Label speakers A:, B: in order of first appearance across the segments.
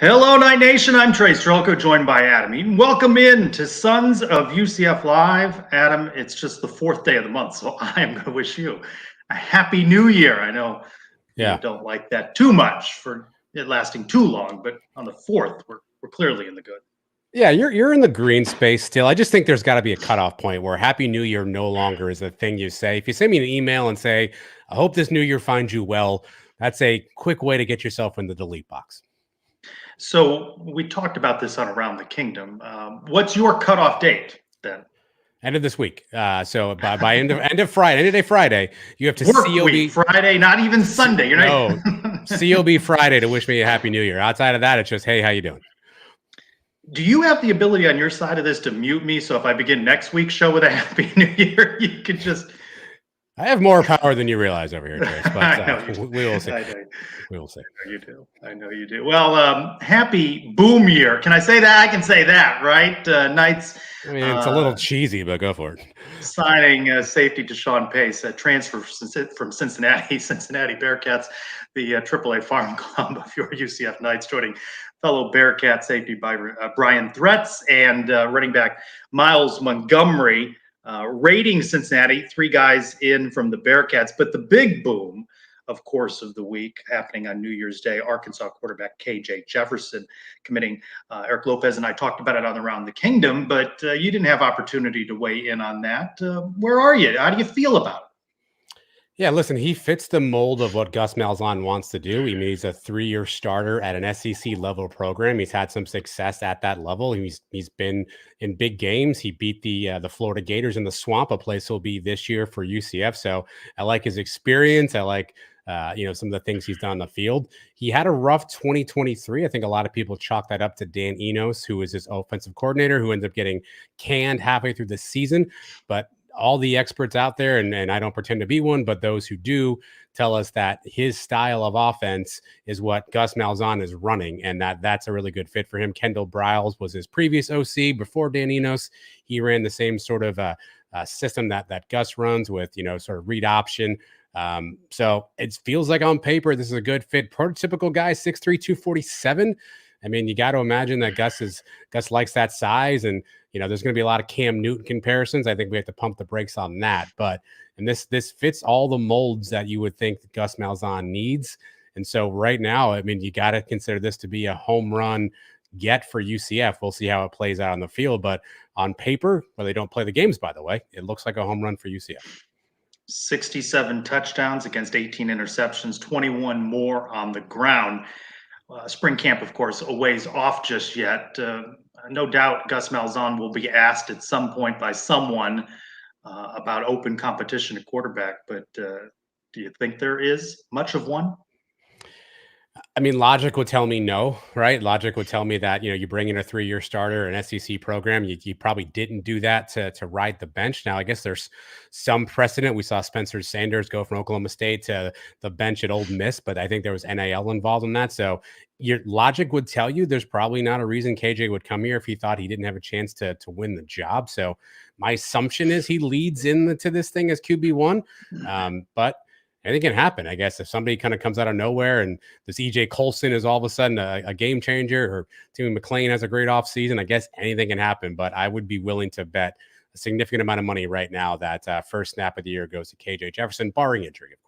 A: Hello, Night Nation. I'm Trey Strelko, joined by Adam Eaton. Welcome in to Sons of UCF Live. Adam, it's just the fourth day of the month, so I am going to wish you a happy new year. I know you don't like that too much for it lasting too long, but on the fourth, we're clearly in the good.
B: Yeah, you're in the green space still. I just think there's got to be a cutoff point where Happy New Year no longer is a thing you say. If you send me an email and say, I hope this new year finds you well, that's a quick way to get yourself in the delete box.
A: So we talked about this on Around the Kingdom. What's your cutoff date then?
B: End of this week. So by end of Friday, end of day Friday, you have to
A: Work week, Friday, not even Sunday. You're
B: no COB Friday to wish me a happy new year. Outside of that, it's just, hey, how you doing?
A: Do you have the ability on your side of this to mute me? So if I begin next week's show with a happy new year, you could just.
B: I have more power than you realize over here, Trace, but we will see. We will see.
A: I know you do. I know you do. Well, happy boom year. Can I say that? I can say that, right? Knights.
B: I mean, it's a little cheesy, but go for it.
A: Signing safety to Sean Pace, a transfer from Cincinnati Bearcats, the AAA Farm Club of your UCF Knights, joining fellow Bearcat safety by Brian Threats and running back Miles Montgomery. Raiding Cincinnati, 3 guys in from the Bearcats. But the big boom, of course, of the week happening on New Year's Day, Arkansas quarterback KJ Jefferson committing. Eric Lopez and I talked about it on Around the Kingdom, but you didn't have opportunity to weigh in on that. Where are you? How do you feel about it?
B: Yeah, listen, he fits the mold of what Gus Malzahn wants to do. I mean, he's a 3-year starter at an SEC level program. He's had some success at that level. He's been in big games. He beat the Florida Gators in the Swamp, a place he'll be this year for UCF. So I like his experience. I like some of the things he's done on the field. He had a rough 2023. I think a lot of people chalk that up to Dan Enos, who was his offensive coordinator, who ended up getting canned halfway through the season. But all the experts out there, and I don't pretend to be one, but those who do tell us that his style of offense is what Gus Malzahn is running, and that's a really good fit for him. Kendall Briles was his previous OC before Dan Enos. He ran the same sort of system that Gus runs with, sort of read option. So it feels like on paper, this is a good fit. Prototypical guy, 6'3", 247. I mean, you got to imagine that Gus likes that size, and there's going to be a lot of Cam Newton comparisons. I think we have to pump the brakes on that. And this fits all the molds that you would think Gus Malzahn needs. And so right now, I mean, you got to consider this to be a home run get for UCF. We'll see how it plays out on the field, but on paper, where they don't play the games, by the way, it looks like a home run for UCF.
A: 67 touchdowns against 18 interceptions, 21 more on the ground. Spring camp, of course, a ways off just yet. No doubt Gus Malzahn will be asked at some point by someone about open competition at quarterback, but do you think there is much of one?
B: I mean, logic would tell me no, right? Logic would tell me that, you bring in a 3-year starter, an SEC program. You probably didn't do that to ride the bench. Now, I guess there's some precedent. We saw Spencer Sanders go from Oklahoma State to the bench at Ole Miss, but I think there was NIL involved in that. So your logic would tell you there's probably not a reason KJ would come here if he thought he didn't have a chance to win the job. So my assumption is he leads into this thing as QB1, but anything can happen, I guess, if somebody kind of comes out of nowhere and this EJ Colson is all of a sudden a game changer, or Timmy McClain has a great offseason. I guess anything can happen, but I would be willing to bet a significant amount of money right now that first snap of the year goes to KJ Jefferson, barring injury, of course.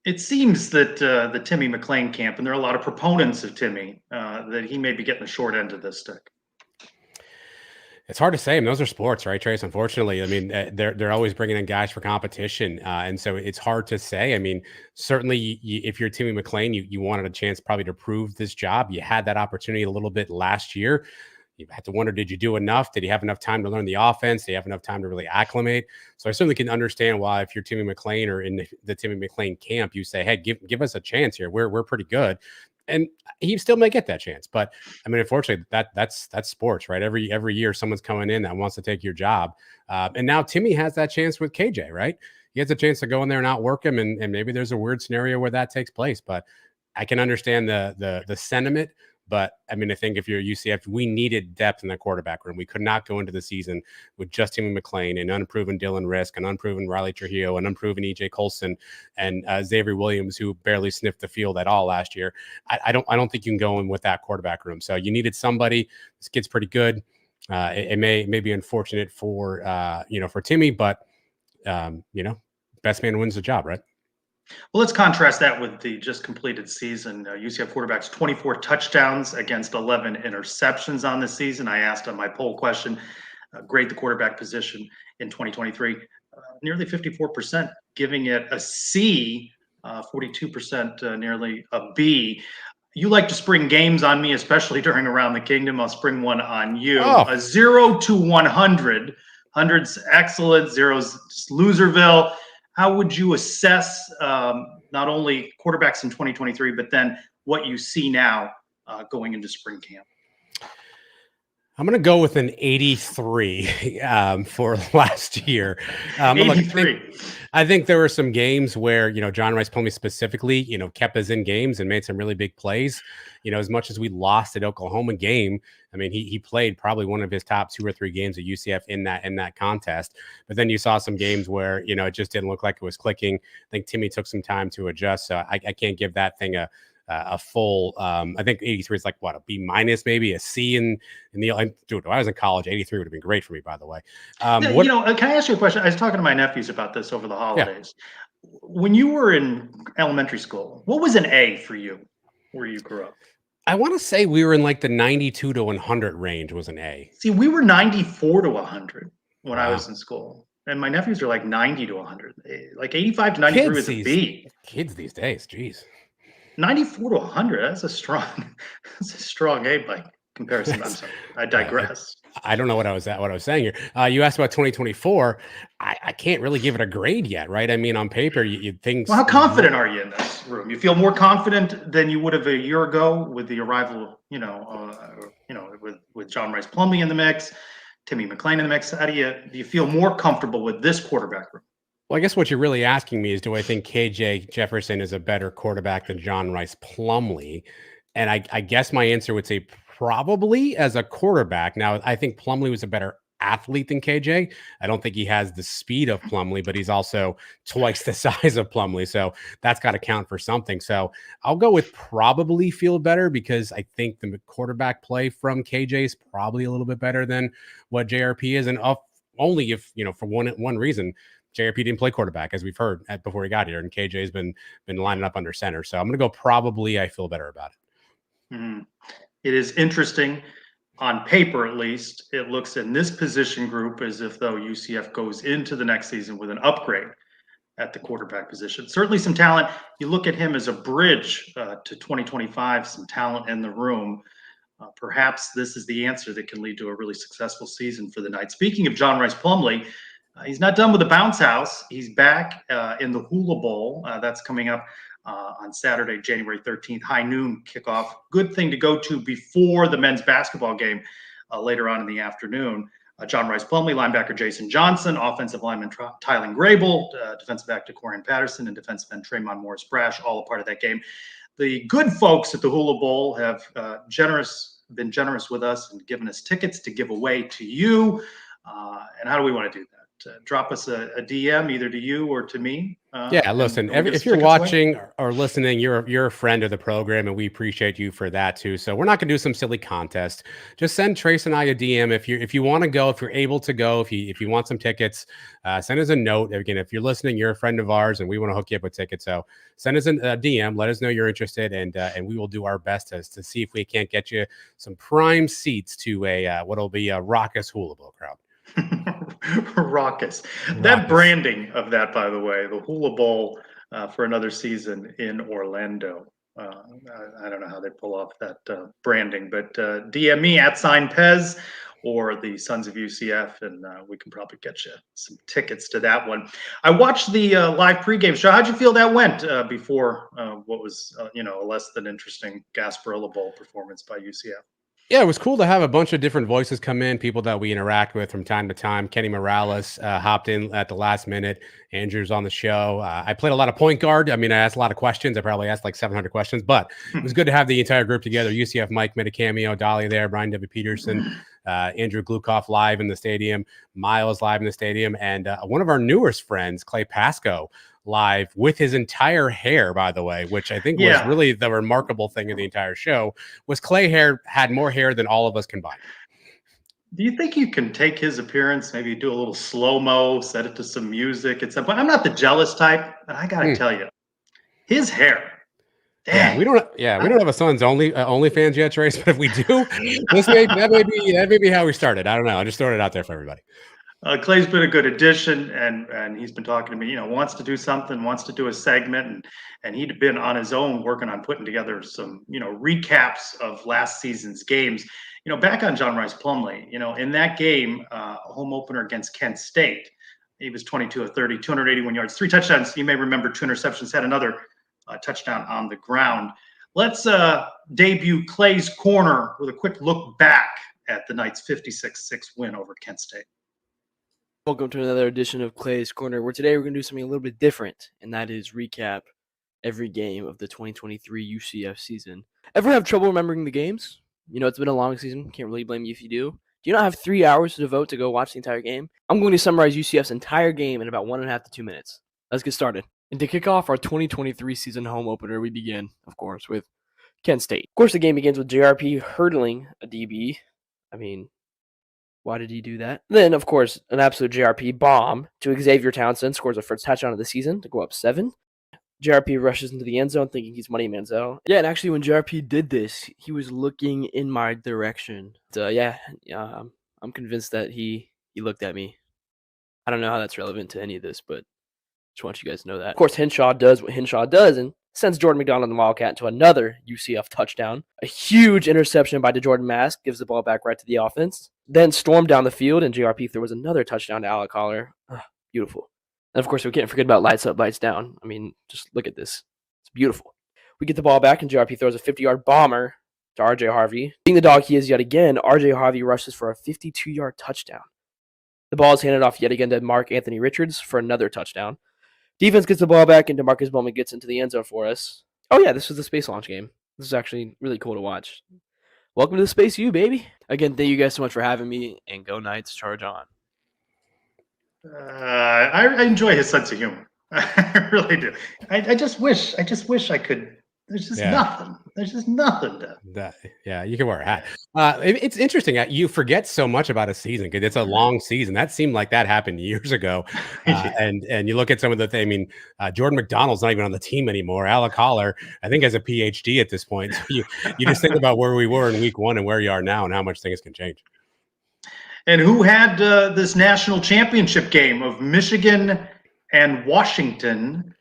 A: It seems that the Timmy McClain camp, and there are a lot of proponents of Timmy, that he may be getting the short end of this stick.
B: It's hard to say. I mean, those are sports, right, Trace? Unfortunately, I mean, they're always bringing in guys for competition, and so it's hard to say. I mean, certainly, if you're Timmy McClain, you wanted a chance probably to prove this job. You had that opportunity a little bit last year. You had to wonder, did you do enough? Did he have enough time to learn the offense? Did he have enough time to really acclimate? So I certainly can understand why, if you're Timmy McClain or in the Timmy McClain camp, you say, hey, give us a chance here. We're pretty good. And he still may get that chance, but I mean, unfortunately, that's sports, right? Every year, someone's coming in that wants to take your job, and now Timmy has that chance with KJ, right? He has a chance to go in there and outwork him, and maybe there's a weird scenario where that takes place. But I can understand the sentiment, But I mean, I think if you're UCF, we needed depth in the quarterback room. We could not go into the season with just Timmy McClain, an unproven Dylan Risk, an unproven Riley Trujillo, an unproven EJ Colson, and Xavier Williams, who barely sniffed the field at all last year. I don't think you can go in with that quarterback room. So you needed somebody. This kid's pretty good. It may be unfortunate for for Timmy, but best man wins the job, right?
A: Well, let's contrast that with the just completed season. UCF quarterbacks 24 touchdowns against 11 interceptions on the season. I asked on my poll question, grade the quarterback position in 2023. Nearly 54% giving it a C, 42% nearly a B. You like to spring games on me, especially during Around the Kingdom. I'll spring one on you.
B: Oh.
A: A 0 to 100. 100's excellent, 0's just loserville. How would you assess not only quarterbacks in 2023, but then what you see now going into spring camp?
B: I'm going to go with an 83 for last year.
A: 83.
B: I think there were some games where, John Rice Plumlee specifically, kept us in games and made some really big plays. As much as we lost at Oklahoma game, I mean, he played probably one of his top 2 or 3 games at UCF in that contest. But then you saw some games where, it just didn't look like it was clicking. I think Timmy took some time to adjust. So I can't give that thing a full, I think 83 is like what, a B minus, maybe a C in the, dude, when I was in college, 83 would have been great for me, by the way.
A: Can I ask you a question? I was talking to my nephews about this over the holidays. Yeah. When you were in elementary school, what was an A for you where you grew up?
B: I want to say we were in like the 92 to 100 range was an A.
A: See, we were 94 to 100 when I was in school. And my nephews are like 90 to 100. Like 85 to 93 was a B.
B: Kids these days, geez.
A: 94 to 100, that's a strong A by comparison. I'm sorry, I digress.
B: I don't know what I was saying here. You asked about 2024. I can't really give it a grade yet, right? I mean, on paper, you'd think.
A: Well, how confident are you in this room? You feel more confident than you would have a year ago with the arrival, with John Rice Plumlee in the mix, Timmy McClain in the mix. Do you feel more comfortable with this quarterback room?
B: Well, I guess what you're really asking me is, do I think KJ Jefferson is a better quarterback than John Rice Plumlee? And I guess my answer would say probably as a quarterback. Now, I think Plumlee was a better athlete than KJ. I don't think he has the speed of Plumlee, but he's also twice the size of Plumlee. So that's got to count for something. So I'll go with probably feel better because I think the quarterback play from KJ is probably a little bit better than what JRP is. And only if, for one reason, JRP didn't play quarterback, as we've heard before he got here, and KJ's been lining up under center. So I'm going to go probably I feel better about it.
A: Mm-hmm. It is interesting. On paper, at least, it looks in this position group as if though UCF goes into the next season with an upgrade at the quarterback position. Certainly some talent. You look at him as a bridge to 2025, some talent in the room. Perhaps this is the answer that can lead to a really successful season for the Knights. Speaking of John Rice Plumlee, he's not done with the bounce house. He's back in the Hula Bowl. That's coming up on Saturday, January 13th, high noon kickoff. Good thing to go to before the men's basketball game later on in the afternoon. John Rice Plumlee, linebacker Jason Johnson, offensive lineman Tylen Grable, defensive back DeCorian Patterson, and defensive end Tremont Morris-Brash, all a part of that game. The good folks at the Hula Bowl have been generous with us and given us tickets to give away to you. And how do we want to do that? Drop us a DM either to you or to me.
B: Yeah, listen, if you're watching or listening, you're a friend of the program, and we appreciate you for that too. So we're not gonna do some silly contest. Just send Trace and I a DM if you want to go, if you're able to go, if you want some tickets, send us a note. Again, if you're listening, you're a friend of ours, and we want to hook you up with tickets. So send us a DM, let us know you're interested, and we will do our best to see if we can't get you some prime seats to what'll be a raucous Hula Bowl crowd.
A: Raucous. That branding of that, by the way, the Hula Bowl for another season in Orlando. I don't know how they pull off that branding, but DM me at @Pez or the Sons of UCF, and we can probably get you some tickets to that one. I watched the live pregame show. How'd you feel that went before what was a less than interesting Gasparilla Bowl performance by UCF?
B: Yeah, it was cool to have a bunch of different voices come in, people that we interact with from time to time. Kenny Morales hopped in at the last minute. Andrew's on the show. I played a lot of point guard. I mean, I asked a lot of questions. I probably asked like 700 questions, but it was good to have the entire group together. UCF Mike made a cameo, Dolly there, Brian W. Peterson, Andrew Glukoff live in the stadium, Miles live in the stadium, and one of our newest friends, Clay Pasco, live with his entire hair, by the way, which I think was
A: Yeah.
B: really the remarkable thing of the entire show was Clay had more hair than all of us combined.
A: Do you think you can take his appearance, maybe do a little slow-mo, set it to some music at some point? I'm not the jealous type, but I gotta tell you, his hair,
B: Yeah,
A: dang.
B: we don't have a Suns OnlyFans yet, Trace. But if we do, that may be how we started. I don't know. I just throwing it out there for everybody.
A: Clay's been a good addition, and he's been talking to me. You know, wants to do something, wants to do a segment, and he'd been on his own working on putting together some recaps of last season's games. You know, back on John Rice Plumlee. You know, in that game, home opener against Kent State, he was 22 of 30, 281 yards, 3 touchdowns. You may remember 2 interceptions. Had another touchdown on the ground. Let's debut Clay's Corner with a quick look back at the Knights' 56-6 win over Kent State.
C: Welcome to another edition of Clay's Corner, where today we're going to do something a little bit different, and that is recap every game of the 2023 UCF season. Ever have trouble remembering the games? You know, it's been a long season. Can't really blame you if you do. Do you not have 3 hours to devote to go watch the entire game? I'm going to summarize UCF's entire game in about 1.5 to 2 minutes. Let's get started. And to kick off our 2023 season home opener, we begin, of course, with Kent State. Of course, the game begins with JRP hurdling a DB. I mean, why did he do that? Then, of course, an absolute JRP bomb to Xavier Townsend scores a first touchdown of the season to go up 7. JRP rushes into the end zone thinking he's Money Manziel. Yeah, and actually when JRP did this, he was looking in my direction. I'm convinced that he looked at me. I don't know how that's relevant to any of this, but just want you guys to know that. Of course, Henshaw does what Henshaw does and sends Jordan McDonald and the Wildcat into another UCF touchdown. A huge interception by DeJordan Mask gives the ball back right to the offense. Then stormed down the field, and JRP throws another touchdown to Alec Collar. Beautiful. And, of course, we can't forget about lights up, lights down. I mean, just look at this. It's beautiful. We get the ball back, and JRP throws a 50-yard bomber to R.J. Harvey. Being the dog he is yet again, R.J. Harvey rushes for a 52-yard touchdown. The ball is handed off yet again to Mark Anthony Richards for another touchdown. Defense gets the ball back, and DeMarcus Bowman gets into the end zone for us. Oh, yeah, this was the space launch game. This is actually really cool to watch. Welcome to the Space U, baby. Again, thank you guys so much for having me, and go Knights, charge on.
A: I enjoy his sense of humor. I really do. I just wish I could. There's just nothing. There's just nothing.
B: Yeah, you can wear a hat. It's interesting. You forget so much about a season because it's a long season. That seemed like that happened years ago. And you look at some of the things. I mean, Jordan McDonald's not even on the team anymore. Alec Collar, I think, has a PhD at this point. So you just think about where we were in week 1 and where you are now and how much things can change.
A: And who had this national championship game of Michigan and Washington?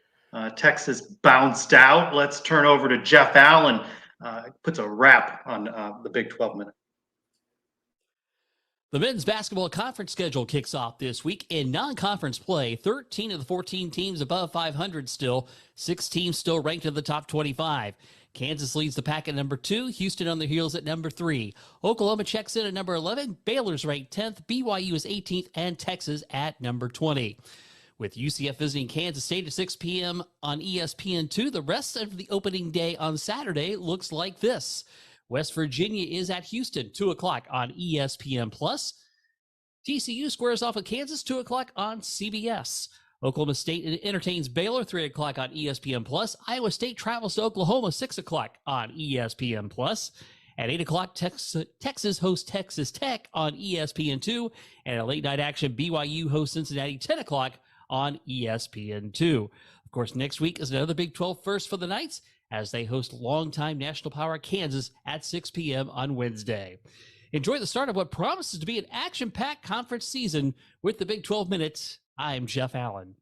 A: Texas bounced out. Let's turn over to Jeff Allen. Puts a wrap on the Big 12 minute.
D: The men's basketball conference schedule kicks off this week in non-conference play. 13 of the 14 teams above 500 still. 6 teams still ranked in the top 25. Kansas leads the pack at number 2, Houston on the heels at number 3. Oklahoma checks in at number 11, Baylor's ranked 10th, BYU is 18th, and Texas at number 20. With UCF visiting Kansas State at 6 p.m. on ESPN2, the rest of the opening day on Saturday looks like this. West Virginia is at Houston, 2 o'clock on ESPN+. TCU squares off with Kansas, 2 o'clock on CBS. Oklahoma State entertains Baylor, 3 o'clock on ESPN+. Iowa State travels to Oklahoma, 6 o'clock on ESPN+. At 8 o'clock, Texas hosts Texas Tech on ESPN2. And at late night action, BYU hosts Cincinnati, 10 o'clock on ESPN2. Of course, next week is another Big 12 first for the Knights as they host longtime national power Kansas at 6 p.m. on Wednesday. Enjoy the start of what promises to be an action-packed conference season with the Big 12 Minutes. I'm Jeff Allen.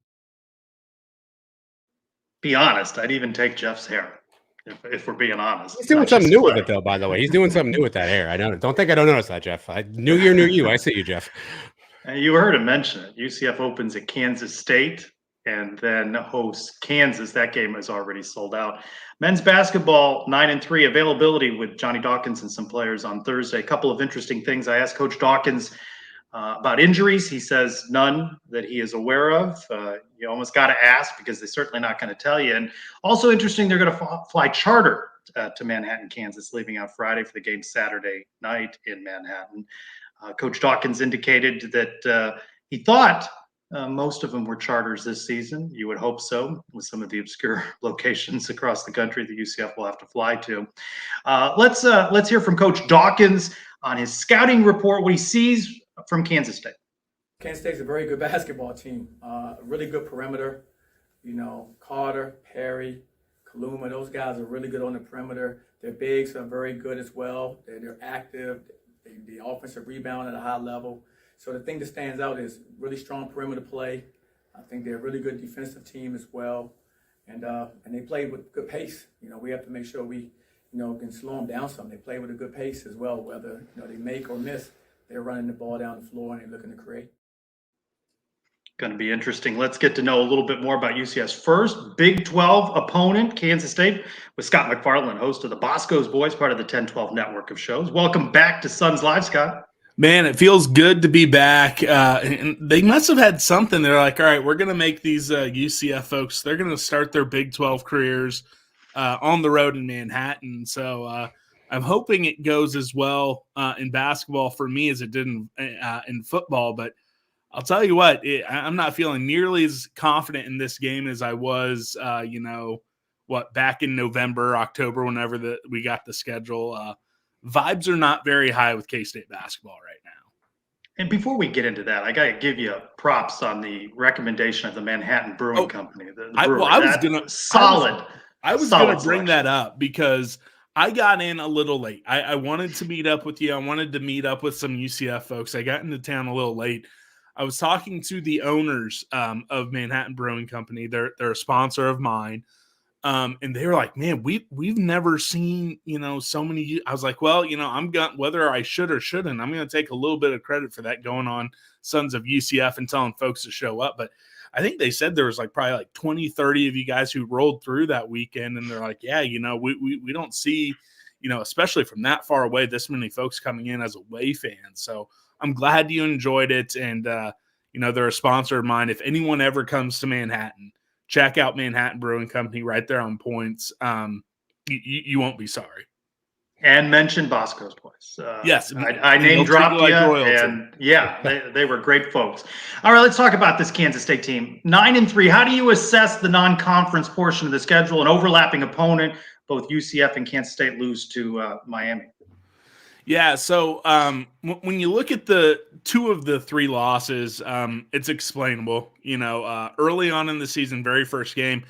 A: Be honest, I'd even take Jeff's hair, if we're being honest.
B: He's doing something new with it, though, by the way. He's doing something new with that hair. I don't think I don't notice that, Jeff. New year, new you. I see you, Jeff.
A: You heard him mention it. UCF opens at Kansas State. and then hosts Kansas. That game is already sold out. Men's basketball 9-3 availability with Johnny Dawkins and some players on Thursday. A couple of interesting things. I asked Coach Dawkins about injuries. He says none that he is aware of. You almost got to ask because they're certainly not going to tell you. And also interesting, they're going to fly charter to Manhattan, Kansas, leaving on Friday for the game Saturday night in Manhattan. Coach Dawkins indicated that he thought most of them were charters this season. You would hope so, with some of the obscure locations across the country that UCF will have to fly to. Let's hear from Coach Dawkins on his scouting report, what he sees from Kansas State.
E: Kansas State's a very good basketball team. Really good perimeter. You know, Carter, Perry, Kaluma, those guys are really good on the perimeter. Their bigs are very good as well. They're active. The offensive rebound at a high level. So the thing that stands out is really strong perimeter play. I think they're a really good defensive team as well. And they play with good pace. You know, we have to make sure we, can slow them down some. They play with a good pace as well, whether, they make or miss. They're running the ball down the floor and they're looking to create.
A: Going to be interesting. Let's get to know a little bit more about UCF's first Big 12 opponent, Kansas State, with Scott McFarland, host of the Bosco's Boys, part of the 10-12 network of shows. Welcome back to Suns Live, Scott.
F: Man, it feels good to be back. And they must have had something. They're like, all right, we're going to make these UCF folks, they're going to start their Big 12 careers on the road in Manhattan. So I'm hoping it goes as well in basketball for me as it did in football. But I'll tell you what, I'm not feeling nearly as confident in this game as I was, back in November, October, whenever we got the schedule. Vibes are not very high with K-State basketball right now.
A: And before we get into that, I got to give you props on the recommendation of the Manhattan Brewing Company.
F: I was going to bring that up because I got in a little late. I wanted to meet up with you. I wanted to meet up with some UCF folks. I got into town a little late. I was talking to the owners of Manhattan Brewing Company. They're a sponsor of mine. And they were like, man, we've never seen, so many. I was like, well, I'm going, whether I should or shouldn't, I'm going to take a little bit of credit for that going on Sons of UCF and telling folks to show up. But I think they said there was probably 20, 30 of you guys who rolled through that weekend. And they're like, yeah, we don't see, especially from that far away, this many folks coming in as away fans. So I'm glad you enjoyed it. And, they're a sponsor of mine. If anyone ever comes to Manhattan, check out Manhattan Brewing Company right there on Points. You won't be sorry.
A: And mention Bosco's Boys.
F: Yes.
A: I name dropped you. And yeah, they were great folks. All right, let's talk about this Kansas State team. 9-3. How do you assess the non-conference portion of the schedule? An overlapping opponent, both UCF and Kansas State lose to Miami.
F: Yeah, so when you look at the two of the three losses, it's explainable. Early on in the season, very first game,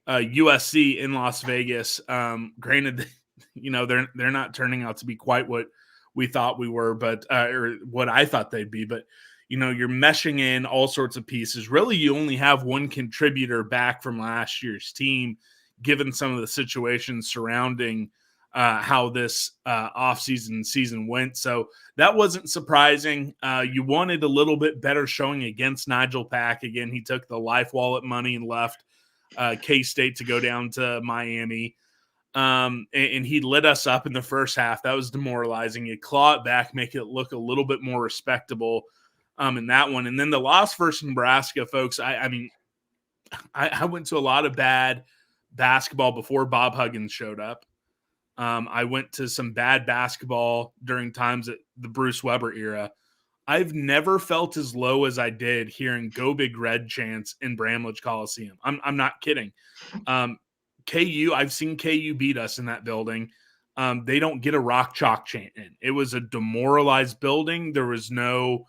F: USC in Las Vegas. Granted, they're not turning out to be quite what we thought we were, but or what I thought they'd be. But you're meshing in all sorts of pieces. Really, you only have one contributor back from last year's team, given some of the situations surrounding how this offseason season went. So that wasn't surprising. You wanted a little bit better showing against Nigel Pack. Again, he took the life wallet money and left K-State to go down to Miami. And he lit us up in the first half. That was demoralizing. You claw it back, make it look a little bit more respectable in that one. And then the loss versus Nebraska, folks, I went to a lot of bad basketball before Bob Huggins showed up. I went to some bad basketball during times at the Bruce Weber era. I've never felt as low as I did hearing "Go Big Red" chants in Bramlage Coliseum. I'm not kidding. KU, I've seen KU beat us in that building. They don't get a rock chalk chant in. It was a demoralized building. There was no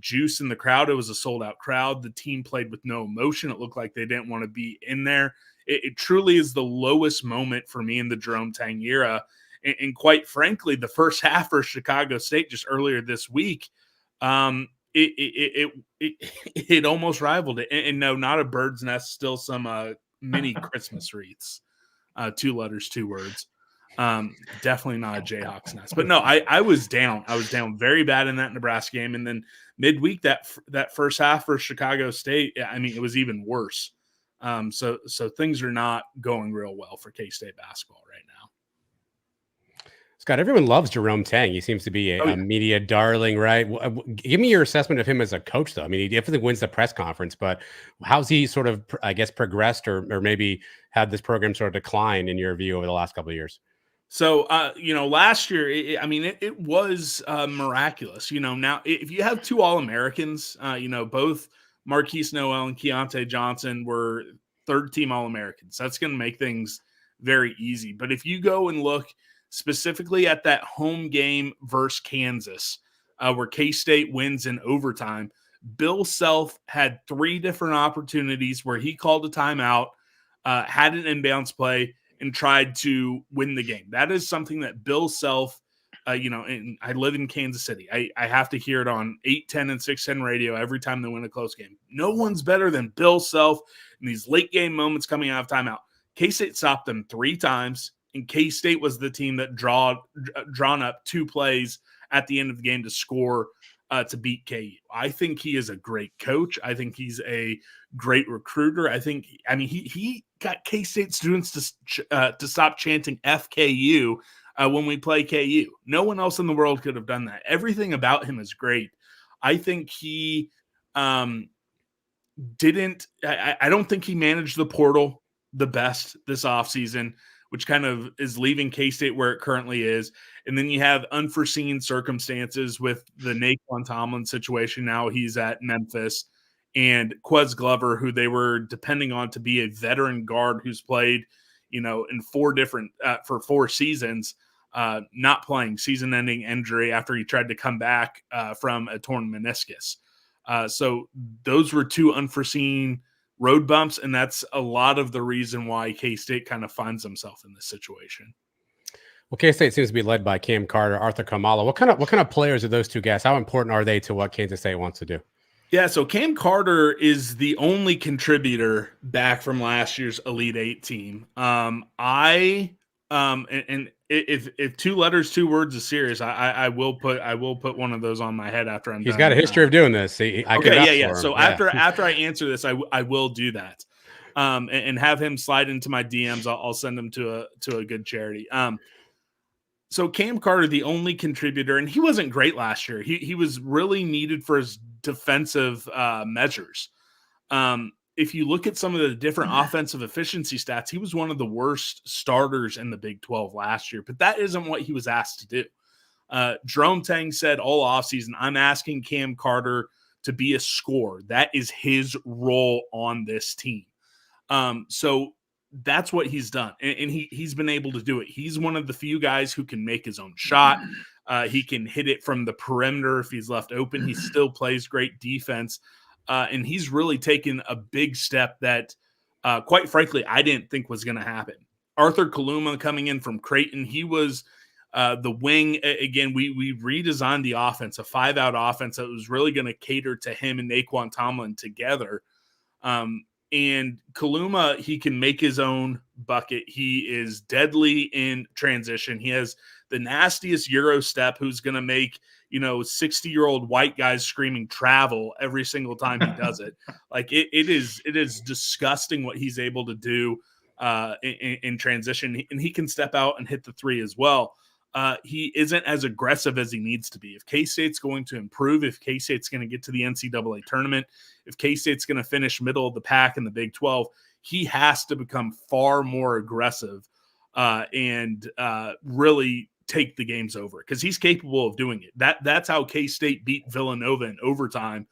F: juice in the crowd. It was a sold-out crowd. The team played with no emotion. It looked like they didn't want to be in there. It truly is the lowest moment for me in the Jerome Tang era. And quite frankly, the first half for Chicago State just earlier this week, it almost rivaled it. And no, not a bird's nest, still some mini Christmas wreaths. 2 letters, 2 words. Definitely not a Jayhawks nest. But no, I was down. I was down very bad in that Nebraska game. And then midweek, that first half for Chicago State, I mean, it was even worse. So things are not going real well for K-State basketball right now.
B: Scott, everyone loves Jerome Tang. He seems to be a media darling, right? Give me your assessment of him as a coach, though. I mean, he definitely wins the press conference, but how's he sort of, I guess, progressed or maybe had this program sort of decline in your view over the last couple of years?
F: So, last year, it was miraculous. Now if you have two All-Americans, both Marquise Noel and Keontae Johnson were third-team All-Americans. That's going to make things very easy. But if you go and look specifically at that home game versus Kansas, where K-State wins in overtime, Bill Self had 3 different opportunities where he called a timeout, had an inbounds play, and tried to win the game. That is something that Bill Self, and I live in Kansas City. I have to hear it on 810 and 610 radio every time they win a close game. No one's better than Bill Self in these late game moments coming out of timeout. K-State stopped them 3 times, and K-State was the team that drawn up 2 plays at the end of the game to score to beat KU. I think he is a great coach. I think he's a great recruiter. He got K-State students to stop chanting FKU when we play KU. No one else in the world could have done that. Everything about him is great. I think he didn't – I don't think he managed the portal the best this offseason, which kind of is leaving K-State where it currently is. And then you have unforeseen circumstances with the Naquan Tomlin situation. Now he's at Memphis. And Quez Glover, who they were depending on to be a veteran guard who's played, in 4 different for 4 seasons, not playing, season-ending injury after he tried to come back from a torn meniscus. So those were 2 unforeseen road bumps, and that's a lot of the reason why K-State kind of finds himself in this situation.
B: Well, K-State seems to be led by Cam Carter, Arthur Kamala. What kind of players are those 2 guys? How important are they to what Kansas State wants to do?
F: Yeah, so Cam Carter is the only contributor back from last year's Elite 8 team. If 2 letters, 2 words is serious, I will put one of those on my head after I'm done.
B: He's got a history of doing this.
F: Yeah. So after I answer this, I will do that, and have him slide into my DMs. I'll send him to a good charity. So Cam Carter, the only contributor, and he wasn't great last year. He was really needed for his defensive measures. If you look at some of the different offensive efficiency stats, he was one of the worst starters in the Big 12 last year, but that isn't what he was asked to do. Jerome Tang said all offseason, I'm asking Cam Carter to be a scorer. That is his role on this team. So that's what he's done, and he's been able to do it. He's one of the few guys who can make his own shot. He can hit it from the perimeter if he's left open. He still plays great defense, and he's really taken a big step that, quite frankly, I didn't think was going to happen. Arthur Kaluma coming in from Creighton, he was the wing. Again, we redesigned the offense, a 5-out offense that was really going to cater to him and Naquan Tomlin together. And Kaluma, he can make his own bucket. He is deadly in transition. He has the nastiest Euro step who's going to make, 60-year-old white guys screaming travel every single time he does it. Like it is disgusting what he's able to do in transition. And he can step out and hit the 3 as well. He isn't as aggressive as he needs to be. If K-State's going to improve, if K-State's going to get to the NCAA tournament, if K-State's going to finish middle of the pack in the Big 12, he has to become far more aggressive and really take the games over, because he's capable of doing it. That's how K-State beat Villanova in overtime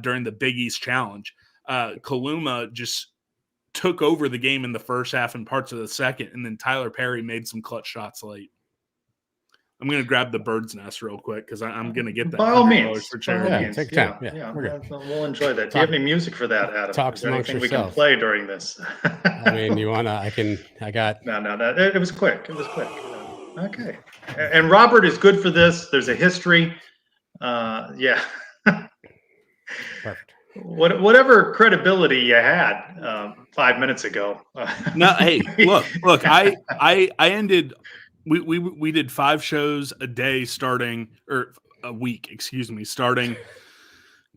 F: during the Big East Challenge. Kaluma just took over the game in the first half and parts of the second, and then Tyler Perry made some clutch shots late. I'm going to grab the bird's nest real quick because I'm going to get that.
A: By all means.
F: For charity.
B: Take time.
A: We'll enjoy that. Do you have any music for that, Adam?
B: Talk
A: Is there anything
B: amongst
A: we can
B: yourself.
A: play during this?
B: I mean, you want to, I got.
A: No. It was quick. Okay. And Robert is good for this. There's a history. Yeah.
B: Perfect.
A: Whatever credibility you had 5 minutes ago.
F: No, hey, look, I ended we did 5 shows a day starting, or a week, excuse me, starting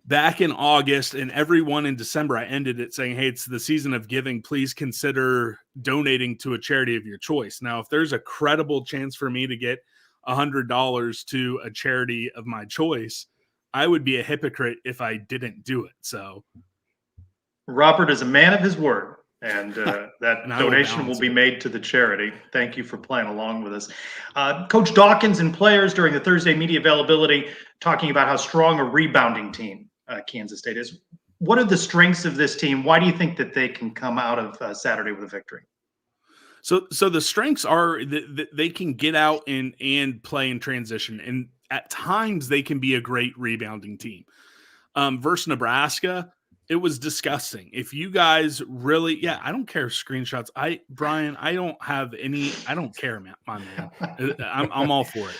F: back in August, and every one in December, I ended it saying, hey, it's the season of giving. Please consider donating to a charity of your choice. Now, if there's a credible chance for me to get $100 to a charity of my choice, I would be a hypocrite if I didn't do it. So
A: Robert is a man of his word, and that
F: And I will
A: donation will
F: balance
A: be
F: it.
A: made to the charity. Thank you for playing along with us. Coach Dawkins and players during the Thursday media availability talking about how strong a rebounding team Kansas State is. What are the strengths of this team? Why do you think that they can come out of Saturday with a victory?
F: So the strengths are that they can get out and play in transition, and at times they can be a great rebounding team. Versus Nebraska, it was disgusting. If you guys really, I don't care screenshots. Brian, I don't have any. I don't care, man, my man. I'm all for it.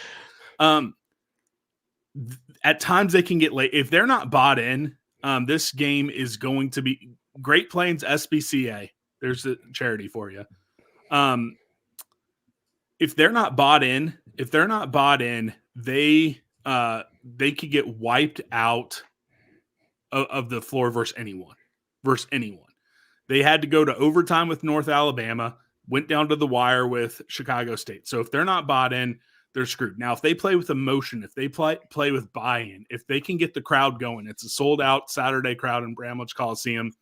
F: At times they can get late if they're not bought in. This game is going to be Great Plains SBCA. There's a charity for you. If they're not bought in, they could get wiped out of the floor versus anyone. They had to go to overtime with North Alabama, went down to the wire with Chicago State. So if they're not bought in, they're screwed. Now, if they play with emotion, if they play with buy-in, if they can get the crowd going, it's a sold-out Saturday crowd in Bramlage Coliseum.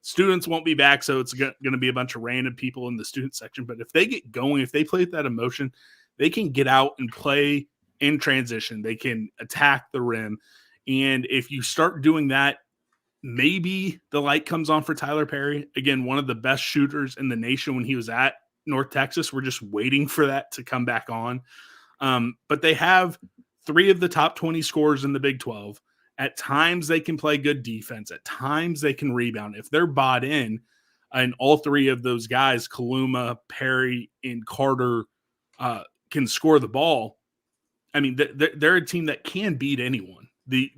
F: Students won't be back, so it's going to be a bunch of random people in the student section. But if they get going, if they play with that emotion, they can get out and play in transition. They can attack the rim. And if you start doing that, maybe the light comes on for Tyler Perry. Again, one of the best shooters in the nation when he was at North Texas. We're just waiting for that to come back on. But they have 3 of the top 20 scorers in the Big 12. At times they can play good defense. At times they can rebound. If they're bought in, and all 3 of those guys, Kaluma, Perry, and Carter, can score the ball, I mean, they're a team that can beat anyone. The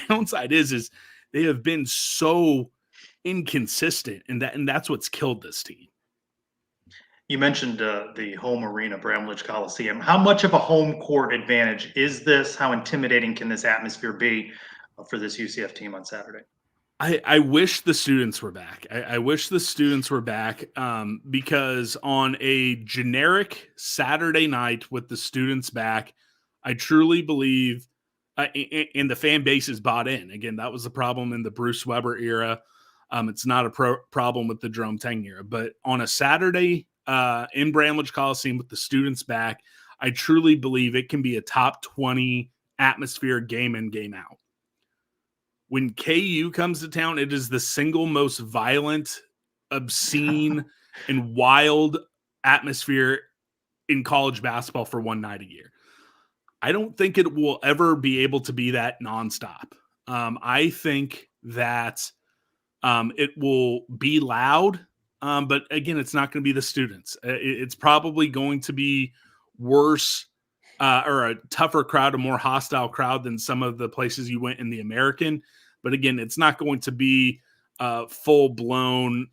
F: downside is they have been so inconsistent, and that's what's killed this team.
A: You mentioned the home arena, Bramlage Coliseum. How much of a home court advantage is this? How intimidating can this atmosphere be for this UCF team on Saturday?
F: I wish the students were back. I wish the students were back because on a generic Saturday night with the students back, I truly believe and the fan base is bought in. Again, that was the problem in the Bruce Weber era. It's not a problem with the Jerome Tang era. But on a Saturday in Bramlage Coliseum with the students back, I truly believe it can be a top 20 atmosphere game in, game out. When KU comes to town, it is the single most violent, obscene, and wild atmosphere in college basketball for one night a year. I don't think it will ever be able to be that nonstop. I think that it will be loud, but again, it's not going to be the students. It's probably going to be worse or a tougher crowd, a more hostile crowd than some of the places you went in the American. But again, it's not going to be full blown,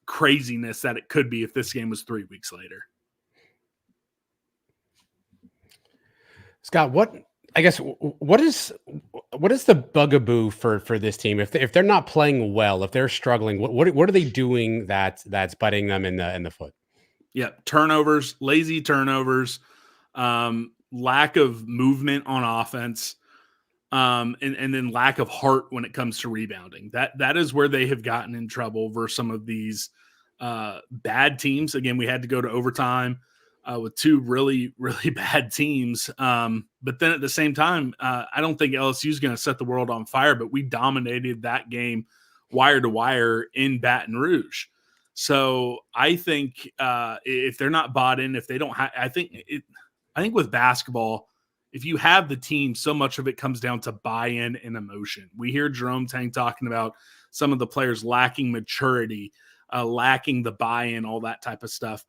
F: craziness that it could be if this game was 3 weeks later.
B: Scott, what is the bugaboo for this team if they're not playing well, if they're struggling? What are they doing that's biting them in the foot?
F: Yeah, turnovers, lazy turnovers, lack of movement on offense, and then lack of heart when it comes to rebounding. That is where they have gotten in trouble versus some of these bad teams. Again, we had to go to overtime with 2 really, really bad teams. But then at the same time, I don't think LSU is going to set the world on fire, but we dominated that game wire to wire in Baton Rouge. So I think if they're not bought in, if they don't have, I think with basketball, if you have the team, so much of it comes down to buy-in and emotion. We hear Jerome Tang talking about some of the players lacking maturity, lacking the buy-in, all that type of stuff.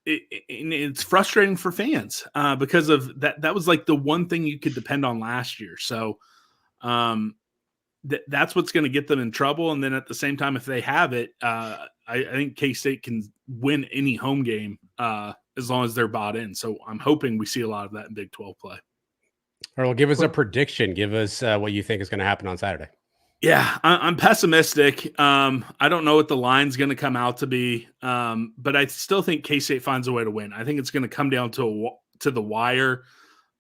F: It's frustrating for fans because of that. That was like the one thing you could depend on last year. So that's what's going to get them in trouble. And then at the same time, if they have it, I think K-State can win any home game as long as they're bought in. So I'm hoping we see a lot of that in Big 12 play.
B: Or well, give us a prediction. Give us what you think is going to happen on Saturday.
F: Yeah, I'm pessimistic. I don't know what the line's going to come out to be, but I still think K-State finds a way to win. I think it's going to come down to the wire.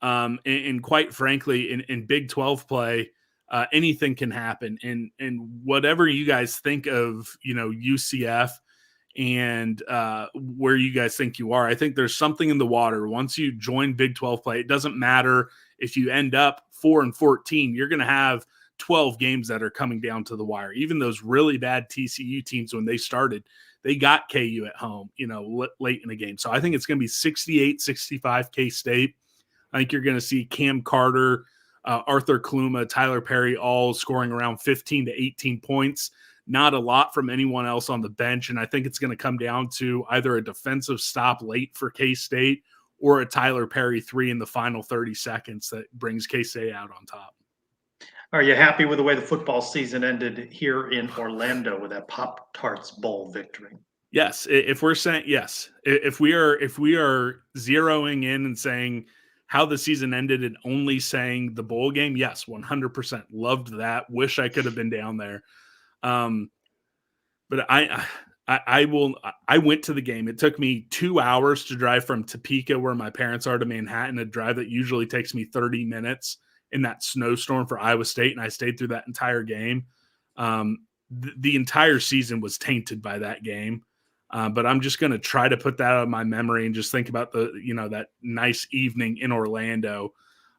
F: And quite frankly, in Big 12 play, anything can happen. And whatever you guys think of, UCF and where you guys think you are, I think there's something in the water. Once you join Big 12 play, it doesn't matter if you end up 4-14, you're going to have 12 games that are coming down to the wire. Even those really bad TCU teams, when they started, they got KU at home, late in the game. So I think it's going to be 68-65 K-State. I think you're going to see Cam Carter, Arthur Kaluma, Tyler Perry all scoring around 15 to 18 points. Not a lot from anyone else on the bench. And I think it's going to come down to either a defensive stop late for K-State or a Tyler Perry 3 in the final 30 seconds that brings K-State out on top.
A: Are you happy with the way the football season ended here in Orlando with that Pop-Tarts Bowl victory?
F: Yes. If we're saying yes, if we are zeroing in and saying how the season ended and only saying the bowl game, yes, 100%. Loved that. Wish I could have been down there. But I went to the game. It took me 2 hours to drive from Topeka, where my parents are, to Manhattan, a drive that usually takes me 30 minutes in that snowstorm for Iowa State. And I stayed through that entire game. The entire season was tainted by that game. But I'm just going to try to put that out of my memory and just think about that nice evening in Orlando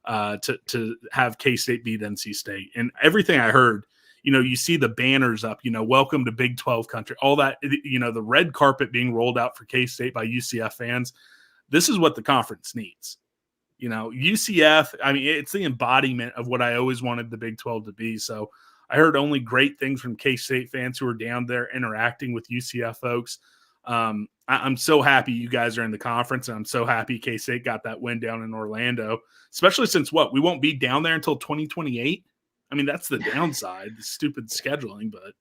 F: to have K-State beat NC State. And everything I heard, you see the banners up, welcome to Big 12 country, all that, the red carpet being rolled out for K-State by UCF fans. This is what the conference needs. UCF, it's the embodiment of what I always wanted the Big 12 to be. So I heard only great things from K-State fans who were down there interacting with UCF folks. I'm so happy you guys are in the conference, and I'm so happy K-State got that win down in Orlando, especially since we won't be down there until 2028. That's the downside, the stupid scheduling, but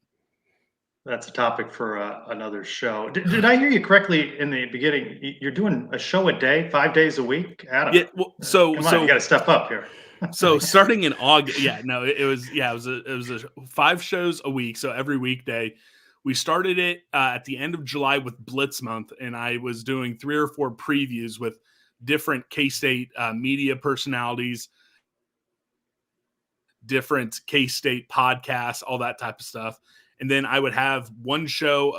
A: that's a topic for another show. Did I hear you correctly in the beginning? You're doing a show a day, 5 days a week, Adam?
F: Yeah. Well, so
A: you got to step up here.
F: So starting in August, it was 5 shows a week. So every weekday. We started it at the end of July with Blitz Month, and I was doing 3 or 4 previews with different K-State media personalities, different K-State podcasts, all that type of stuff. And then I would have one show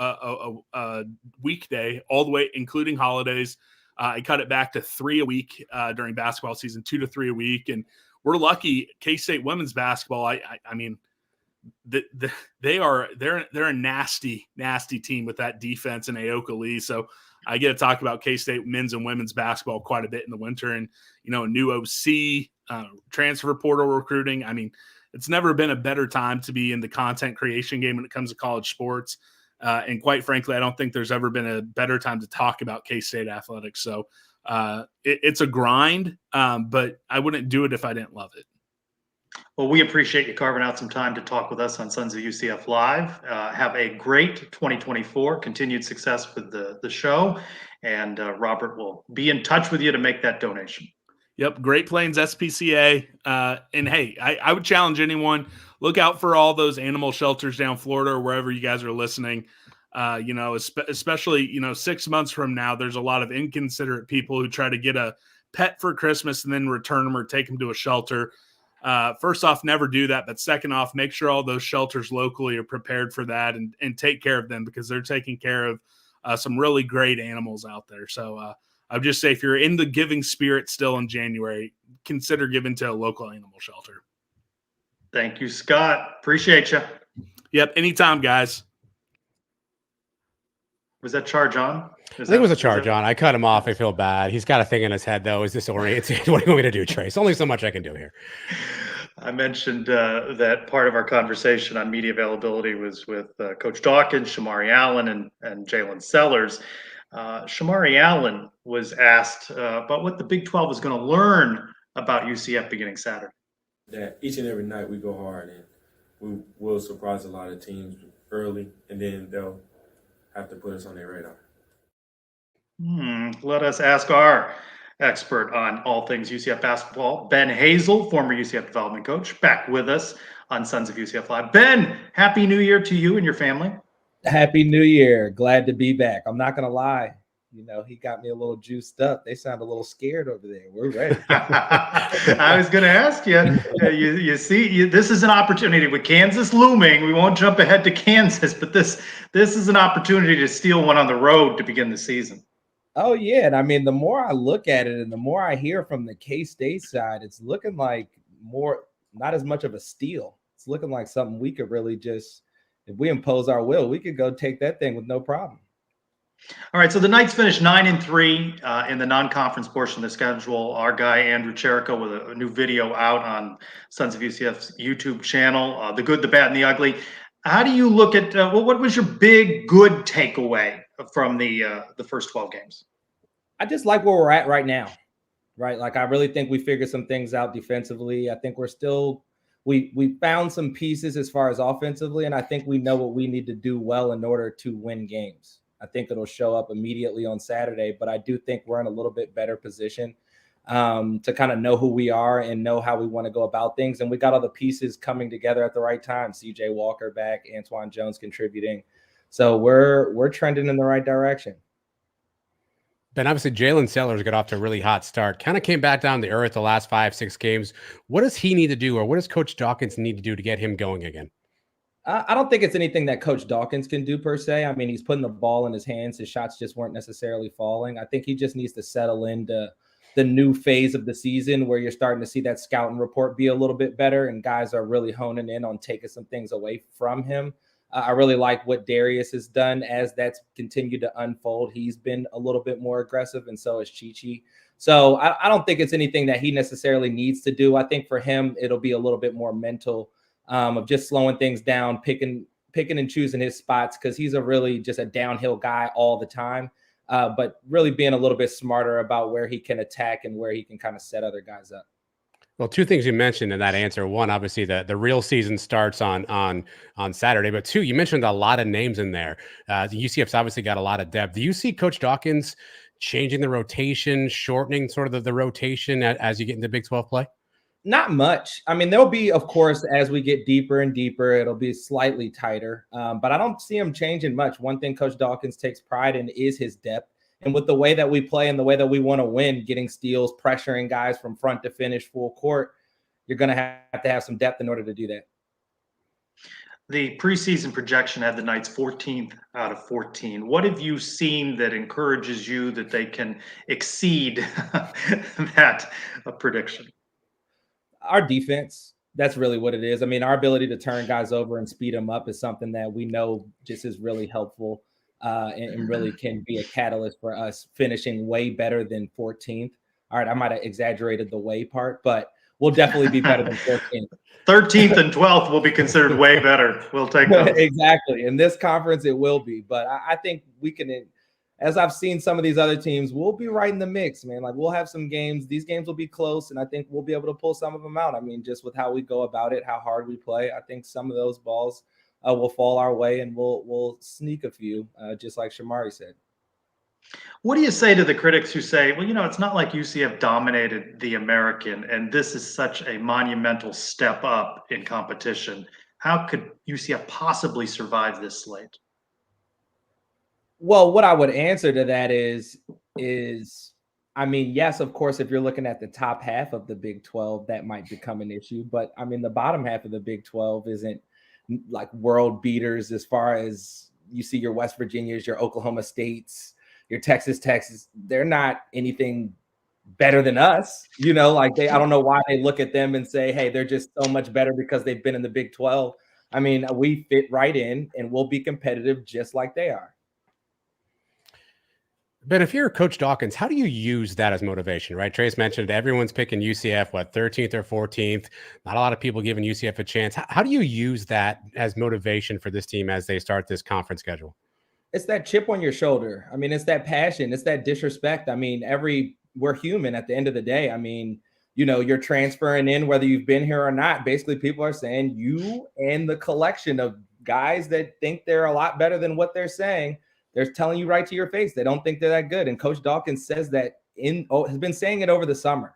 F: a weekday all the way, including holidays. I cut it back to 3 a week during basketball season, 2 to 3 a week. And we're lucky K-State women's basketball. They're a nasty team with that defense and Aoka Lee. So I get to talk about K-State men's and women's basketball quite a bit in the winter, and a new OC, transfer portal recruiting. It's never been a better time to be in the content creation game when it comes to college sports. And quite frankly, I don't think there's ever been a better time to talk about K-State athletics. So it's a grind, but I wouldn't do it if I didn't love it.
A: Well, we appreciate you carving out some time to talk with us on Sons of UCF Live. Have a great 2024, continued success with the show, and Robert will be in touch with you to make that donation.
F: Yep, Great Plains SPCA. And hey, I would challenge anyone, look out for all those animal shelters down Florida or wherever you guys are listening. Especially 6 months from now, there's a lot of inconsiderate people who try to get a pet for Christmas and then return them or take them to a shelter. First off, never do that. But second off, make sure all those shelters locally are prepared for that and take care of them, because they're taking care of some really great animals out there. So I would just say, if you're in the giving spirit still in January, consider giving to a local animal shelter.
A: Thank you, Scott. Appreciate you.
F: Yep. Anytime, guys.
A: Was that charge on?
B: I think it was a charge on. I cut him off. I feel bad. He's got a thing in his head, though. Is this oriented? What do you want me to do, Trace? Only so much I can do here.
A: I mentioned that part of our conversation on media availability was with Coach Dawkins, Shamari Allen, and Jalen Sellers. Shamari Allen was asked about what the Big 12 is going to learn about UCF beginning Saturday.
G: That each and every night we go hard, and we will surprise a lot of teams early, and then they'll have to put us on their radar.
A: Let us ask our expert on all things UCF basketball, Ben Hazel, former UCF development coach, back with us on Sons of UCF Live. Ben, Happy New Year to you and your family.
H: Happy New Year. Glad to be back. I'm not going to lie. He got me a little juiced up. They sound a little scared over there. We're ready.
A: I was going to ask you, you see, this is an opportunity with Kansas looming. We won't jump ahead to Kansas, but this is an opportunity to steal one on the road to begin the season.
H: Oh, yeah. And I mean, the more I look at it and the more I hear from the K-State side, it's looking like not as much of a steal. It's looking like something we could really just, if we impose our will, we could go take that thing with no problem.
A: All right, so the Knights finished 9-3 in the non-conference portion of the schedule. Our guy Andrew Cherico with a new video out on Sons of UCF's YouTube channel, the good, the bad, and the ugly. How do you look at what was your big good takeaway from the first 12 games?
H: I just like where we're at right now, right? Like I really think we figured some things out defensively. I think we're still we found some pieces as far as offensively, and I think we know what we need to do well in order to win games. I think it'll show up immediately on Saturday, but I do think we're in a little bit better position to kind of know who we are and know how we want to go about things. And we got all the pieces coming together at the right time. CJ Walker back, Antoine Jones contributing. So we're trending in the right direction.
B: Ben, obviously Jalen Sellers got off to a really hot start, kind of came back down to earth the last 5-6 games. What does he need to do, or what does Coach Dawkins need to do to get him going again?
H: I don't think it's anything that Coach Dawkins can do per se. I mean, he's putting the ball in his hands. His shots just weren't necessarily falling. I think he just needs to settle into the new phase of the season where you're starting to see that scouting report be a little bit better and guys are really honing in on taking some things away from him. I really like what Darius has done as that's continued to unfold. He's been a little bit more aggressive, and so is Chi-Chi. So I don't think it's anything that he necessarily needs to do. I think for him, it'll be a little bit more mental of just slowing things down, picking and choosing his spots, because he's just a downhill guy all the time, but really being a little bit smarter about where he can attack and where he can kind of set other guys up.
B: Well, two things you mentioned in that answer. One, obviously the real season starts on Saturday, but two, you mentioned a lot of names in there. The UCF's obviously got a lot of depth. Do you see Coach Dawkins changing the rotation, shortening sort of the rotation as you get into Big 12 play?
H: Not much. I mean, there'll be, of course, as we get deeper and deeper, it'll be slightly tighter. But I don't see him changing much. One thing Coach Dawkins takes pride in is his depth. And with the way that we play and the way that we want to win, getting steals, pressuring guys from front to finish full court, you're going to have some depth in order to do that.
A: The preseason projection had the Knights 14th out of 14. What have you seen that encourages you that they can exceed that prediction?
H: Our defense, that's really what it is. I mean, our ability to turn guys over and speed them up is something that we know just is really helpful and really can be a catalyst for us finishing way better than 14th. All right, I might have exaggerated the way part, but we'll definitely be better than 14th.
A: 13th and 12th will be considered way better. We'll take those.
H: Exactly. In this conference, it will be. But I think we can, as I've seen some of these other teams, we'll be right in the mix, man. Like we'll have some games. These games will be close, and I think we'll be able to pull some of them out. I mean, just with how we go about it, how hard we play, I think some of those balls will fall our way, and we'll sneak a few, just like Shamari said.
A: What do you say to the critics who say, well, it's not like UCF dominated the American, and this is such a monumental step up in competition. How could UCF possibly survive this slate?
H: Well, what I would answer to that is, I mean, yes, of course, if you're looking at the top half of the Big 12, that might become an issue. But I mean, the bottom half of the Big 12 isn't like world beaters as far as you see your West Virginias, your Oklahoma States, your Texas. They're not anything better than us. Like I don't know why they look at them and say, hey, they're just so much better because they've been in the Big 12. I mean, we fit right in and we'll be competitive just like they are.
B: But if you're Coach Dawkins, how do you use that as motivation, right? Trace mentioned everyone's picking UCF, 13th or 14th. Not a lot of people giving UCF a chance. How do you use that as motivation for this team as they start this conference schedule?
H: It's that chip on your shoulder. I mean, it's that passion. It's that disrespect. I mean, we're human at the end of the day. I mean, you're transferring in, whether you've been here or not. Basically, people are saying you and the collection of guys that think they're a lot better than what they're saying, they're telling you right to your face they don't think they're that good. And Coach Dawkins says that has been saying it over the summer.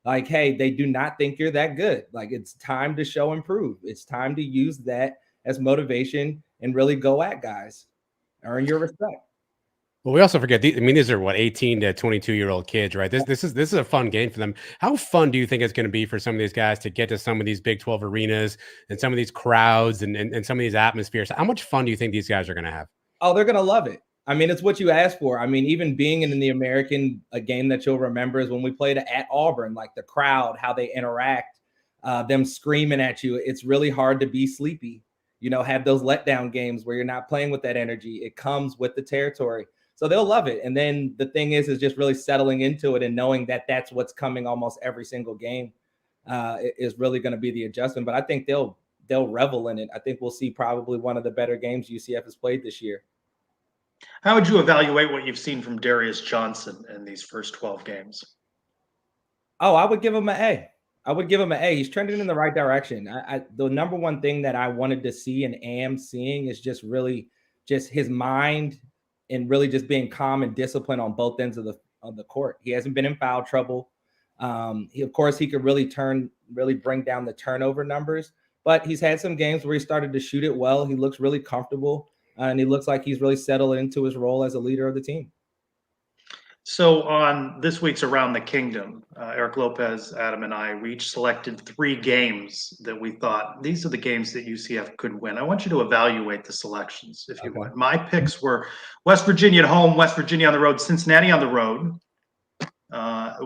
H: Like, hey, they do not think you're that good. Like, it's time to show and prove. It's time to use that as motivation and really go at guys. Earn your respect.
B: Well, we also forget. These are what 18 to 22-year-old kids, right? This is a fun game for them. How fun do you think it's going to be for some of these guys to get to some of these Big 12 arenas and some of these crowds and some of these atmospheres? How much fun do you think these guys are going to have?
H: Oh, they're going to love it. I mean, it's what you asked for. I mean, even being in the American, a game that you'll remember is when we played at Auburn, like the crowd, how they interact, them screaming at you. It's really hard to be sleepy, have those letdown games where you're not playing with that energy. It comes with the territory. So they'll love it. And then the thing is just really settling into it and knowing that that's what's coming almost every single game is really going to be the adjustment. But I think they'll revel in it. I think we'll see probably one of the better games UCF has played this year.
A: How would you evaluate what you've seen from Darius Johnson in these first 12 games?
H: Oh, I would give him an A. I would give him an A. He's trending in the right direction. The number one thing that I wanted to see and am seeing is just really just his mind and really just being calm and disciplined on both ends of the court. He hasn't been in foul trouble. Of course, he could really bring down the turnover numbers, but he's had some games where he started to shoot it well. He looks really comfortable, and he looks like he's really settled into his role as a leader of the team.
A: So on this week's Around the Kingdom, Eric Lopez, Adam, and I, we each selected 3 games that we thought these are the games that UCF could win. I want you to evaluate the selections, if you would. My picks were West Virginia at home, West Virginia on the road, Cincinnati on the road.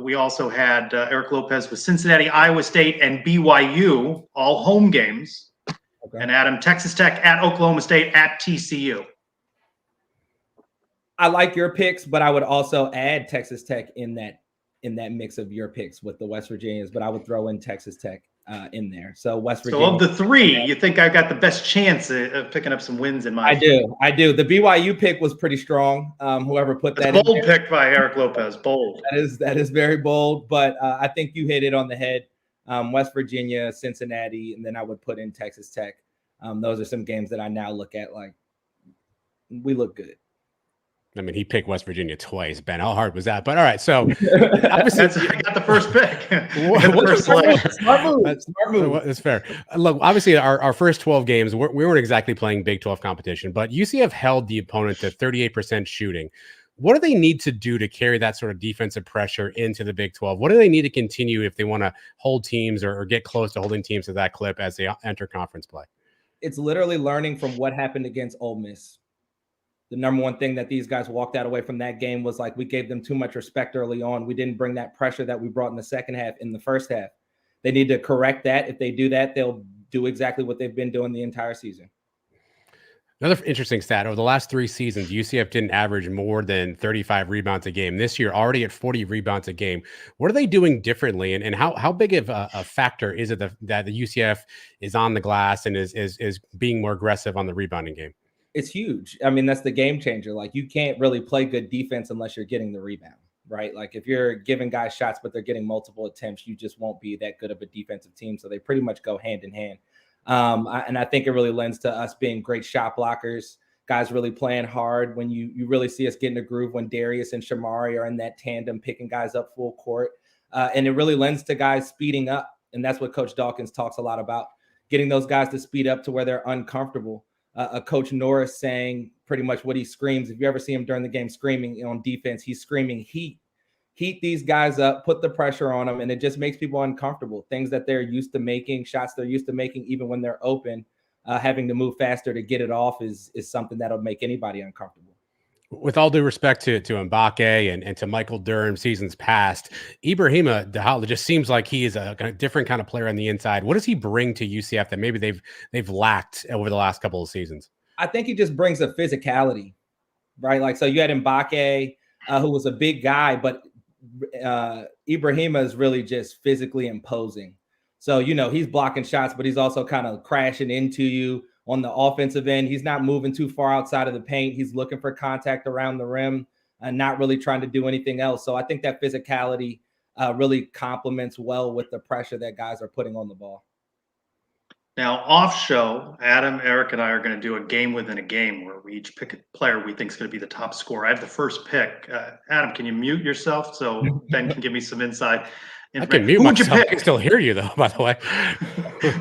A: We also had Eric Lopez with Cincinnati, Iowa State, and BYU, all home games. Okay. And Adam, Texas Tech at Oklahoma State at TCU.
H: I like your picks, but I would also add Texas Tech in that mix of your picks with the West Virginians, but I would throw in Texas Tech in there. So West Virginia.
A: So of the 3, you think I've got the best chance of picking up some wins in my
H: I do. The BYU pick was pretty strong. Whoever put that
A: in bold pick by Eric Lopez. Bold.
H: That is very bold, but I think you hit it on the head. West Virginia, Cincinnati, and then I would put in Texas Tech. Those are some games that I now look at like we look good.
B: I mean, he picked West Virginia twice. Ben, how hard was that? But all right, so
A: obviously, I got the first pick.
H: Smart move.
B: That's fair. Look, obviously, our first 12 games, we weren't exactly playing Big 12 competition, but UCF held the opponent to 38% shooting. What do they need to do to carry that sort of defensive pressure into the Big 12? What do they need to continue if they want to hold teams or get close to holding teams to that clip as they enter conference play?
H: It's literally learning from what happened against Ole Miss. The number one thing that these guys walked out away from that game was like we gave them too much respect early on. We didn't bring that pressure that we brought in the second half in the first half. They need to correct that. If they do that, they'll do exactly what they've been doing the entire season.
B: Another interesting stat, over the last 3 seasons, UCF didn't average more than 35 rebounds a game. This year, already at 40 rebounds a game. What are they doing differently? And how big of a factor is it that the UCF is on the glass and is being more aggressive on the rebounding game?
H: It's huge. I mean, that's the game changer. Like, you can't really play good defense unless you're getting the rebound, right? Like, if you're giving guys shots, but they're getting multiple attempts, you just won't be that good of a defensive team. So they pretty much go hand in hand. And I think it really lends to us being great shot blockers, guys really playing hard. When you really see us getting a groove when Darius and Shamari are in that tandem, picking guys up full court. And it really lends to guys speeding up. And that's what Coach Dawkins talks a lot about, getting those guys to speed up to where they're uncomfortable. Coach Norris saying pretty much what he screams. If you ever see him during the game screaming on defense, he's screaming heat these guys up, put the pressure on them, and it just makes people uncomfortable. Things that they're used to making, shots they're used to making, even when they're open, having to move faster to get it off is something that'll make anybody uncomfortable.
B: With all due respect to Mbake and to Michael Durham seasons past, Ibrahima Dahal just seems like he is a different kind of player on the inside. What does he bring to UCF that maybe they've lacked over the last couple of seasons?
H: I think he just brings a physicality, right? Like, so you had Mbake, who was a big guy, but Ibrahima is really just physically imposing. So, he's blocking shots, but he's also kind of crashing into you on the offensive end. He's not moving too far outside of the paint. He's looking for contact around the rim and not really trying to do anything else. So I think that physicality really complements well with the pressure that guys are putting on the ball.
A: Now, off show, Adam, Eric, and I are going to do a game within a game where we each pick a player we think is going to be the top scorer. I have the first pick. Adam, can you mute yourself so Ben can give me some inside
B: I can
A: information?
B: mute
A: Who would you
B: myself. I
A: pick?
B: can still hear you though, by the way.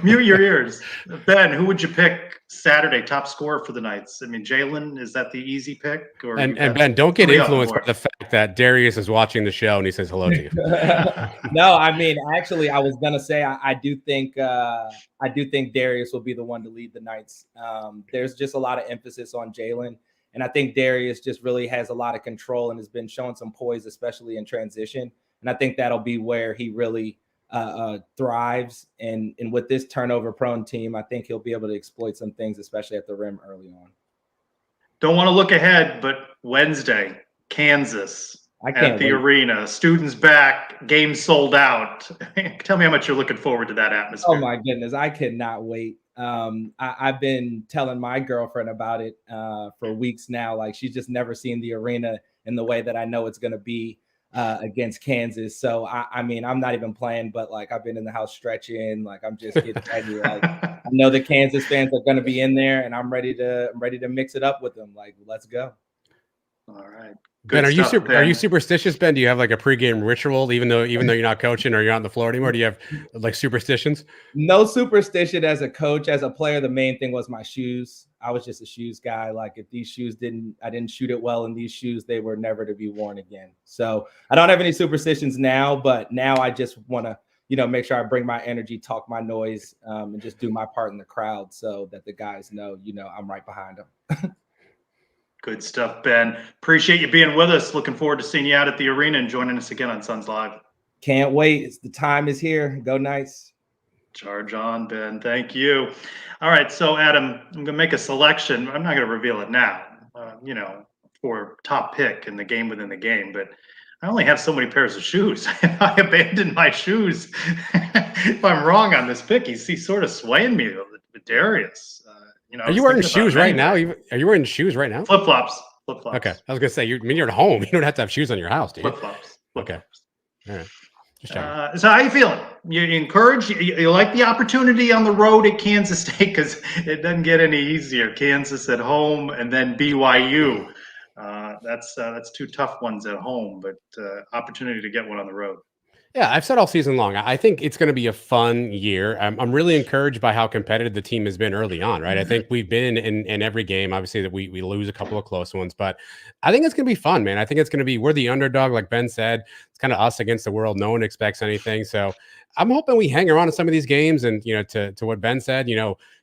A: Mute your ears. Ben, who would you pick Saturday top scorer for the Knights? I mean, Jalen, is that the easy pick? Or
B: And
A: you got
B: Ben, don't get
A: somebody else on
B: influenced by
A: board?
B: the fact that Darius is watching the show and he says hello to you.
H: No, I mean, actually, I was gonna say I do think Darius will be the one to lead the Knights. There's just a lot of emphasis on Jalen, and I think Darius just really has a lot of control and has been showing some poise, especially in transition. And I think that'll be where he really thrives. And with this turnover-prone team, I think he'll be able to exploit some things, especially at the rim early on.
A: Don't want to look ahead, but Wednesday, Kansas
H: I can't
A: at the
H: wait.
A: arena. Students back, game sold out. Tell me how much you're looking forward to that atmosphere.
H: Oh my goodness, I cannot wait. I've been telling my girlfriend about it for weeks now. Like, she's just never seen the arena in the way that I know it's going to be against Kansas. So I mean, I'm not even playing, but like, I've been in the house stretching. Like, I'm just getting ready. Like, I know the Kansas fans are going to be in there, and I'm ready to mix it up with them. Like, let's go.
A: All right.
B: Ben,
A: Good stuff,
B: are you
A: Ben.
B: superstitious, Ben? Do you have like a pregame ritual, even though you're not coaching or you're not on the floor anymore? Do you have like superstitions?
H: No superstition as a coach. As a player, the main thing was my shoes. I was just a shoes guy. Like, if these shoes I didn't shoot it well in these shoes, they were never to be worn again. So I don't have any superstitions now, but now I just want to, make sure I bring my energy, talk my noise, and just do my part in the crowd so that the guys know, I'm right behind them.
A: Good stuff, Ben. Appreciate you being with us. Looking forward to seeing you out at the arena and joining us again on Suns Live.
H: Can't wait. The time is here. Go Knights.
A: Charge on, Ben. Thank you. All right. So, Adam, I'm going to make a selection. I'm not going to reveal it now, for top pick in the game within the game, but I only have so many pairs of shoes. I abandoned my shoes. If I'm wrong on this pick, he's sort of swaying me with Darius.
B: Are you wearing shoes right now? Are you wearing shoes right now?
A: Flip flops.
B: Okay, I was gonna say you're at home. You don't have to have shoes on your house, do you?
A: Flip flops.
B: Okay. All right. Just checking.
A: So how you feeling? You encouraged? You like the opportunity on the road at Kansas State, because it doesn't get any easier. Kansas at home and then BYU. That's two tough ones at home, but opportunity to get one on the road.
B: Yeah, I've said all season long, I think it's going to be a fun year. I'm really encouraged by how competitive the team has been early on, right? I think we've been in every game. Obviously, that we lose a couple of close ones, but I think it's going to be fun, man. I think it's going to be, we're the underdog, like Ben said. It's kind of us against the world. No one expects anything. So I'm hoping we hang around in some of these games. And, to what Ben said,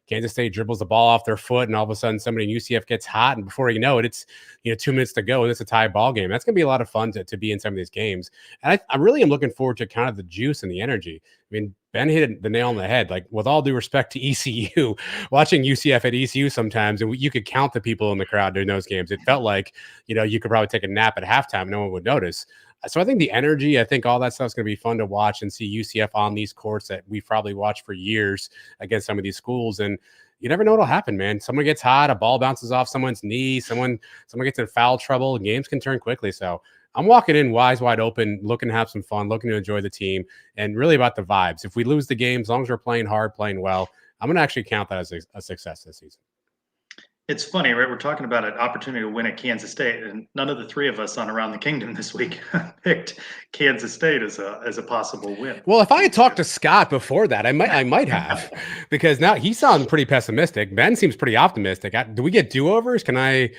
B: Kansas State dribbles the ball off their foot, and all of a sudden somebody in UCF gets hot, and before you know it, it's 2 minutes to go, and it's a tie ball game. That's going to be a lot of fun to be in some of these games, and I really am looking forward to kind of the juice and the energy. I mean, Ben hit the nail on the head. Like, with all due respect to ECU, watching UCF at ECU sometimes, and you could count the people in the crowd during those games. It felt like you could probably take a nap at halftime, no one would notice. So I think the energy, I think all that stuff is going to be fun to watch and see UCF on these courts that we've probably watched for years against some of these schools. And you never know what'll happen, man. Someone gets hot, a ball bounces off someone's knee, someone gets in foul trouble, and games can turn quickly. So I'm walking in eyes wide open, looking to have some fun, looking to enjoy the team, and really about the vibes. If we lose the game, as long as we're playing hard, playing well, I'm going to actually count that as a success this season.
A: It's funny, right? We're talking about an opportunity to win at Kansas State, and none of the three of us on Around the Kingdom this week picked Kansas State as a possible win.
B: Well, if I had talked to Scott before that, I might have, because now he sounds pretty pessimistic. Ben seems pretty optimistic. Do we get do-overs? Can I?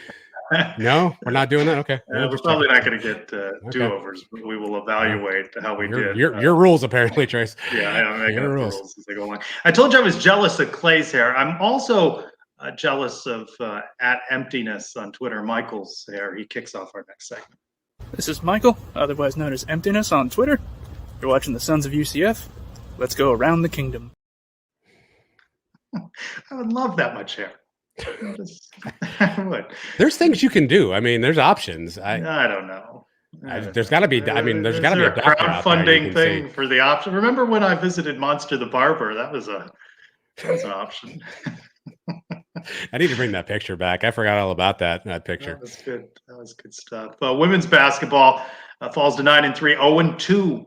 B: No, we're not doing that. Okay,
A: we're probably not going to get do-overs, but we will evaluate how we did.
B: Your rules, apparently, Trace.
A: Yeah, I'm making up the rules as they go along. I told you I was jealous of Clay's hair. I'm also jealous of at Emptiness on Twitter, Michael's hair. He kicks off our next segment.
I: This is Michael, otherwise known as Emptiness on Twitter. You're watching the Sons of UCF. Let's go around the kingdom.
B: I
A: would love that much hair. I would.
B: There's things you can do. I mean, there's options. I
A: don't know.
B: There's got to be. I mean, there's got to be a
A: crowdfunding thing for the option. Remember when I visited Monster the Barber? That was an option.
B: I need to bring that picture back. I forgot all about that picture.
A: That was good. That was good stuff. Women's basketball falls to 9-3, 0-2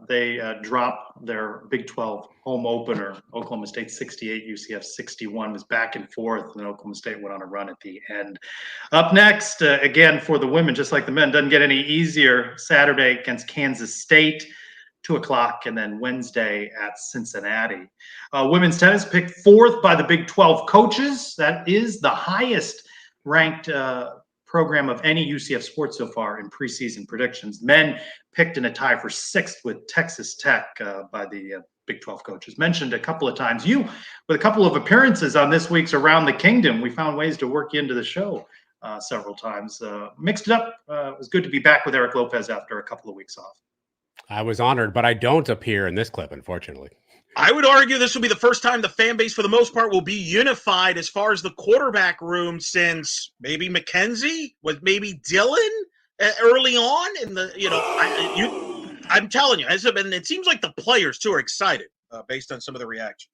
A: They dropped their Big 12 home opener. Oklahoma State 68, UCF 61 was back and forth, and Oklahoma State went on a run at the end. Up next, again for the women, just like the men, doesn't get any easier. Saturday against Kansas State, 2:00, and then Wednesday at Cincinnati. Women's tennis picked fourth by the Big 12 coaches. That is the highest ranked program of any UCF sport so far in preseason predictions. Men picked in a tie for sixth with Texas Tech by the Big 12 coaches. Mentioned a couple of times. You, with a couple of appearances on this week's Around the Kingdom, we found ways to work you into the show several times. Mixed it up. It was good to be back with Eric Lopez after a couple of weeks off.
B: I was honored, but I don't appear in this clip, unfortunately.
J: I would argue this will be the first time the fan base, for the most part, will be unified as far as the quarterback room since maybe McKenzie with maybe Dylan early on in the, I'm telling you, it seems like the players too are excited based on some of the reaction.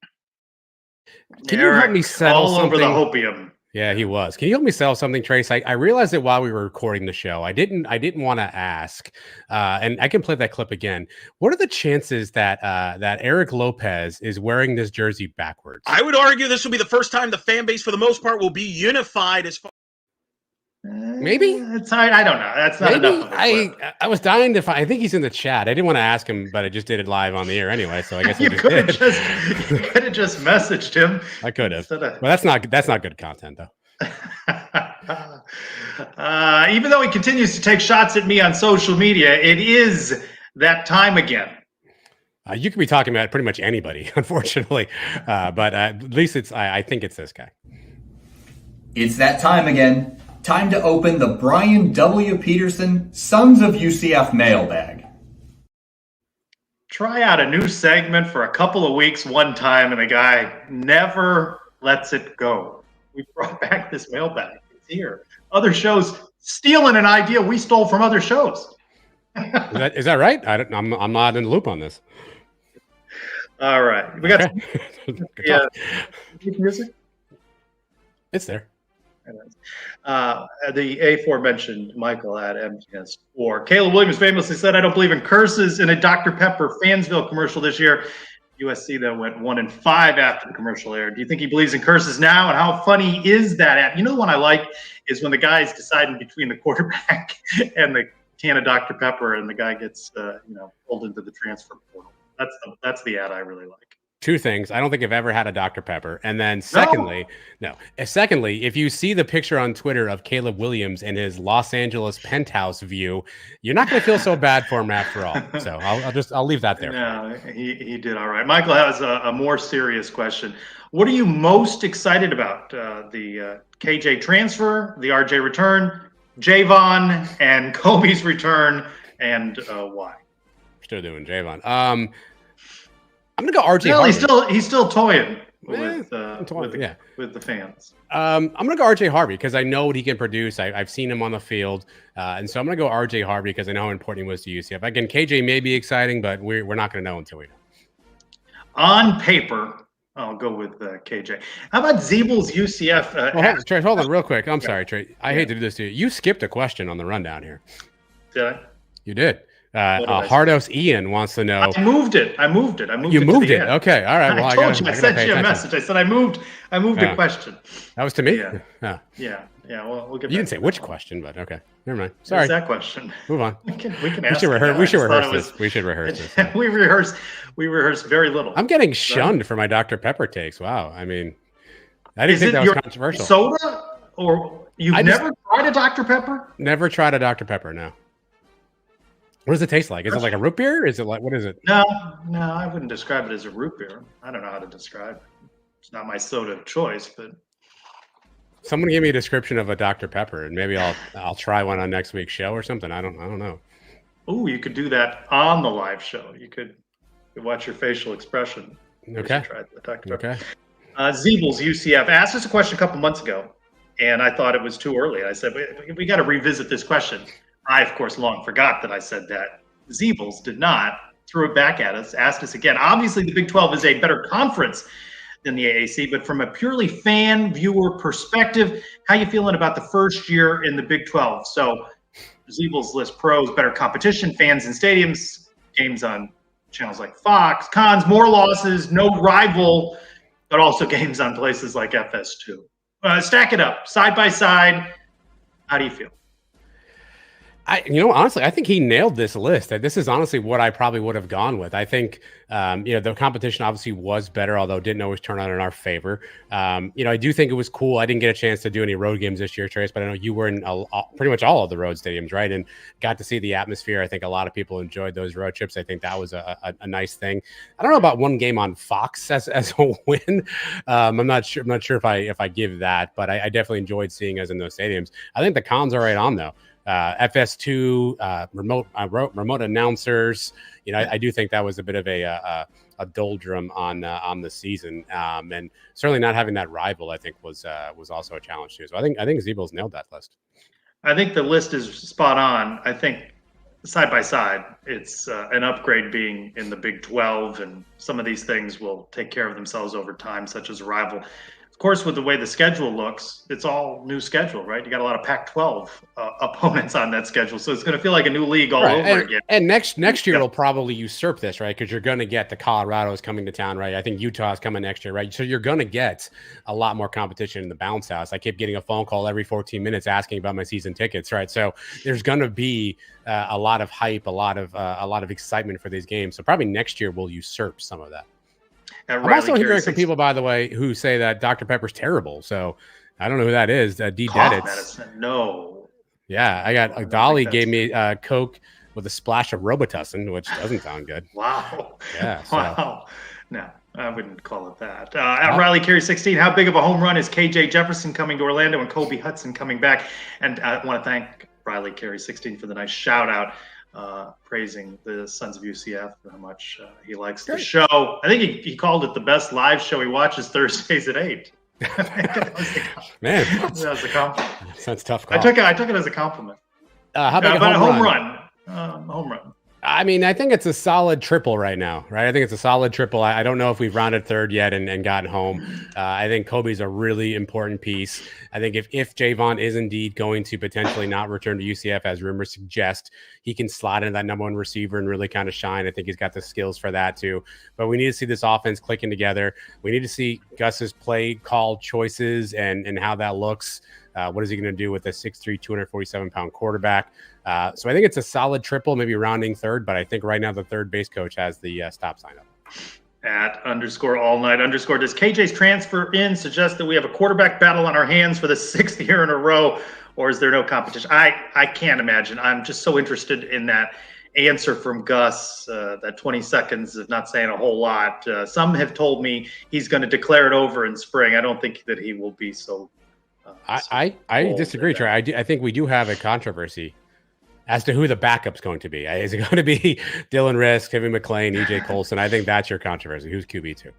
B: Can you help me settle
A: all
B: something?
A: over the hopium.
B: Yeah, he was. Can you help me settle something, Trace? I realized that while we were recording the show, I didn't want to ask, and I can play that clip again. What are the chances that that Eric Lopez is wearing this jersey backwards?
J: I would argue this will be the first time the fan base, for the most part, will be unified as far.
B: Maybe
A: I don't know. That's not enough. Of
B: I was dying to find. I think he's in the chat. I didn't want to ask him, but I just did it live on the air anyway. So I guess
A: you could have just messaged him.
B: I could have. Well, that's not good content though.
A: Even though he continues to take shots at me on social media, it is that time again.
B: You could be talking about pretty much anybody, unfortunately, but at least it's. I think it's this guy.
K: It's that time again. Time to open the Brian W. Peterson Sons of UCF mailbag.
A: Try out a new segment for a couple of weeks one time, and the guy never lets it go. We brought back this mailbag. It's here. Other shows stealing an idea we stole from other shows.
B: Is that right? I'm not in the loop on this.
A: All right. We got music.
B: It's there.
A: The aforementioned Michael at MTS4. Caleb Williams famously said, "I don't believe in curses," in a Dr. Pepper Fansville commercial this year. USC that went 1-5 after the commercial aired. Do you think he believes in curses now? And how funny is that app? You know, the one I like is when the guy's deciding between the quarterback and the can of Dr. Pepper, and the guy gets pulled into the transfer portal. That's the ad I really like.
B: Two things. I don't think I've ever had a Dr. Pepper. And then secondly, secondly, if you see the picture on Twitter of Caleb Williams and his Los Angeles penthouse view, you're not going to feel so bad for him after all. So I'll leave that there.
A: No, he did all right. Michael has a more serious question. What are you most excited about? The KJ transfer, the RJ return, Javon and Kobe's return, and why?
B: Still doing Javon. I'm gonna go RJ.
A: Well, he's still toying with the fans.
B: I'm gonna go RJ Harvey because I know what he can produce. I've seen him on the field, and so I'm gonna go RJ Harvey because I know how important he was to UCF. Again, KJ may be exciting, but we're not gonna know until we know.
A: On paper, I'll go with KJ. How about Zeebel's UCF?
B: Trey, hold on real quick. I'm sorry, Trey. I hate to do this to you. You skipped a question on the rundown here.
A: Did I?
B: You did. Hardos Ian wants to know.
A: I moved it.
B: You moved it. Okay. All right. Well,
A: I told you. I sent you a message. I said I moved a question.
B: That was to me.
A: Yeah. Well, we'll get.
B: You didn't say which question, but okay. Never mind. Sorry.
A: What's that question?
B: Move on.
A: We can ask.
B: We should rehearse this. We should rehearse this.
A: We rehearse very little.
B: I'm getting shunned for my Dr. Pepper takes. Wow. I mean, I didn't think that was controversial.
A: Soda, or you've never tried a Dr. Pepper?
B: Never tried a Dr. Pepper. No. What does it taste like? Is it like a root beer? Is it like, what is it?
A: No, I wouldn't describe it as a root beer. I don't know how to describe it. It's not my soda of choice, but
B: someone give me a description of a Dr. Pepper, and maybe I'll try one on next week's show or something. I don't know.
A: Oh, you could do that on the live show. You could watch your facial expression.
B: Okay.
A: Try the Dr. Pepper.
B: Okay.
A: Zeebel's UCF asked us a question a couple months ago, and I thought it was too early. I said we got to revisit this question. I, of course, long forgot that I said that. Zeebels did not. Threw it back at us, asked us again. Obviously, the Big 12 is a better conference than the AAC, but from a purely fan viewer perspective, how you feeling about the first year in the Big 12? So Zeebels lists pros, better competition, fans in stadiums, games on channels like Fox. Cons, more losses, no rival, but also games on places like FS2. Stack it up, side by side. How do you feel?
B: Honestly, I think he nailed this list. This is honestly what I probably would have gone with. I think, the competition obviously was better, although it didn't always turn out in our favor. I do think it was cool. I didn't get a chance to do any road games this year, Trace, but I know you were in pretty much all of the road stadiums, right? And got to see the atmosphere. I think a lot of people enjoyed those road trips. I think that was a nice thing. I don't know about one game on Fox as a win. I'm not sure if I give that, but I definitely enjoyed seeing us in those stadiums. I think the cons are right on though. FS2, remote announcers. I do think that was a bit of a doldrum on the season, and certainly not having that rival, I think, was also a challenge too. So I think Zebo's nailed that list.
A: I think the list is spot on. I think side by side, it's an upgrade being in the Big 12, and some of these things will take care of themselves over time, such as a rival. Of course, with the way the schedule looks, it's all new schedule, right? You got a lot of Pac-12 opponents on that schedule, so it's going to feel like a new league all over again.
B: And next year it'll probably usurp this, right? Because you're going to get the Colorado's coming to town, right? I think Utah's coming next year, right? So you're going to get a lot more competition in the bounce house. I keep getting a phone call every 14 minutes asking about my season tickets, right? So there's going to be a lot of hype, a lot of excitement for these games. So probably next year will usurp some of that. I'm also hearing from people, by the way, who say that Dr. Pepper's terrible. So I don't know who that is. D. Deditz.
A: Medicine. No.
B: Yeah, I got Dolly gave me Coke with a splash of Robitussin, which doesn't sound good.
A: Wow.
B: Yeah. So.
A: Wow. No, I wouldn't call it that. At Riley Carey 16, how big of a home run is KJ Jefferson coming to Orlando and Kobe Hudson coming back? And I want to thank Riley Carey 16 for the nice shout out. Praising the Sons of UCF, how much he likes the show. I think he called it the best live show he watches Thursdays at 8.
B: Man,
A: that was a compliment.
B: That's tough call.
A: I took it as a compliment.
B: How about
A: a home run? Home run.
B: I mean, I think it's a solid triple right now, right? I think it's a solid triple. I don't know if we've rounded third yet and gotten home. I think Kobe's a really important piece. I think if Javon is indeed going to potentially not return to UCF, as rumors suggest, he can slot into that number one receiver and really kind of shine. I think he's got the skills for that too. But we need to see this offense clicking together. We need to see Gus's play call choices and how that looks. What is he going to do with a 6'3", 247-pound quarterback? So I think it's a solid triple, maybe rounding third, but I think right now the third base coach has the stop sign up.
A: At _all-night_ does KJ's transfer in suggest that we have a quarterback battle on our hands for the 6th year in a row, or is there no competition? I can't imagine. I'm just so interested in that answer from Gus, that 20 seconds is not saying a whole lot. Some have told me he's going to declare it over in spring. I don't think that he will be so
B: I disagree, Trey. I think we do have a controversy as to who the backup's going to be. Is it going to be Dylan Risk, Kevin McClain, EJ Colson? I think that's your controversy. Who's QB2?